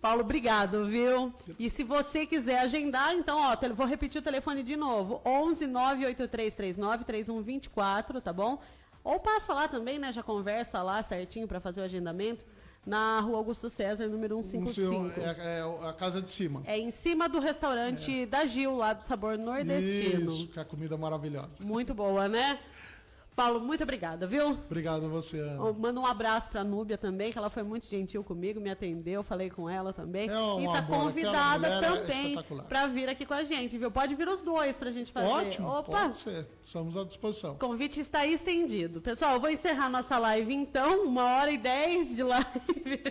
Paulo, obrigado, viu? E se você quiser agendar, então, vou repetir o telefone de novo. 11 98339 3124, tá bom? Ou passa lá também, né? Já conversa lá certinho para fazer o agendamento. Na Rua Augusto César, número 155. É a casa de cima. É em cima do restaurante da Gil, lá do Sabor Nordestino. Isso, que é a comida maravilhosa. Muito boa, né? Paulo, muito obrigada, viu? Obrigado a você, Ana. Manda um abraço pra Núbia também, que ela foi muito gentil comigo, me atendeu, falei com ela também. E tá convidada também pra vir aqui com a gente, viu? Pode vir os dois pra gente fazer. Ótimo, pode ser. Estamos à disposição. O convite está aí estendido. Pessoal, eu vou encerrar nossa live então, 1h10 de live.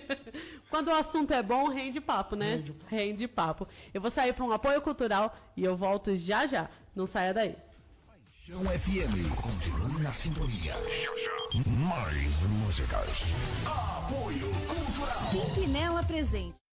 Quando o assunto é bom, rende papo, né? Rende papo. Eu vou sair pra um apoio cultural e eu volto já já. Não saia daí. Paixão FM, continue na sintonia. Mais músicas. Apoio Cultural. Pimpinela presente.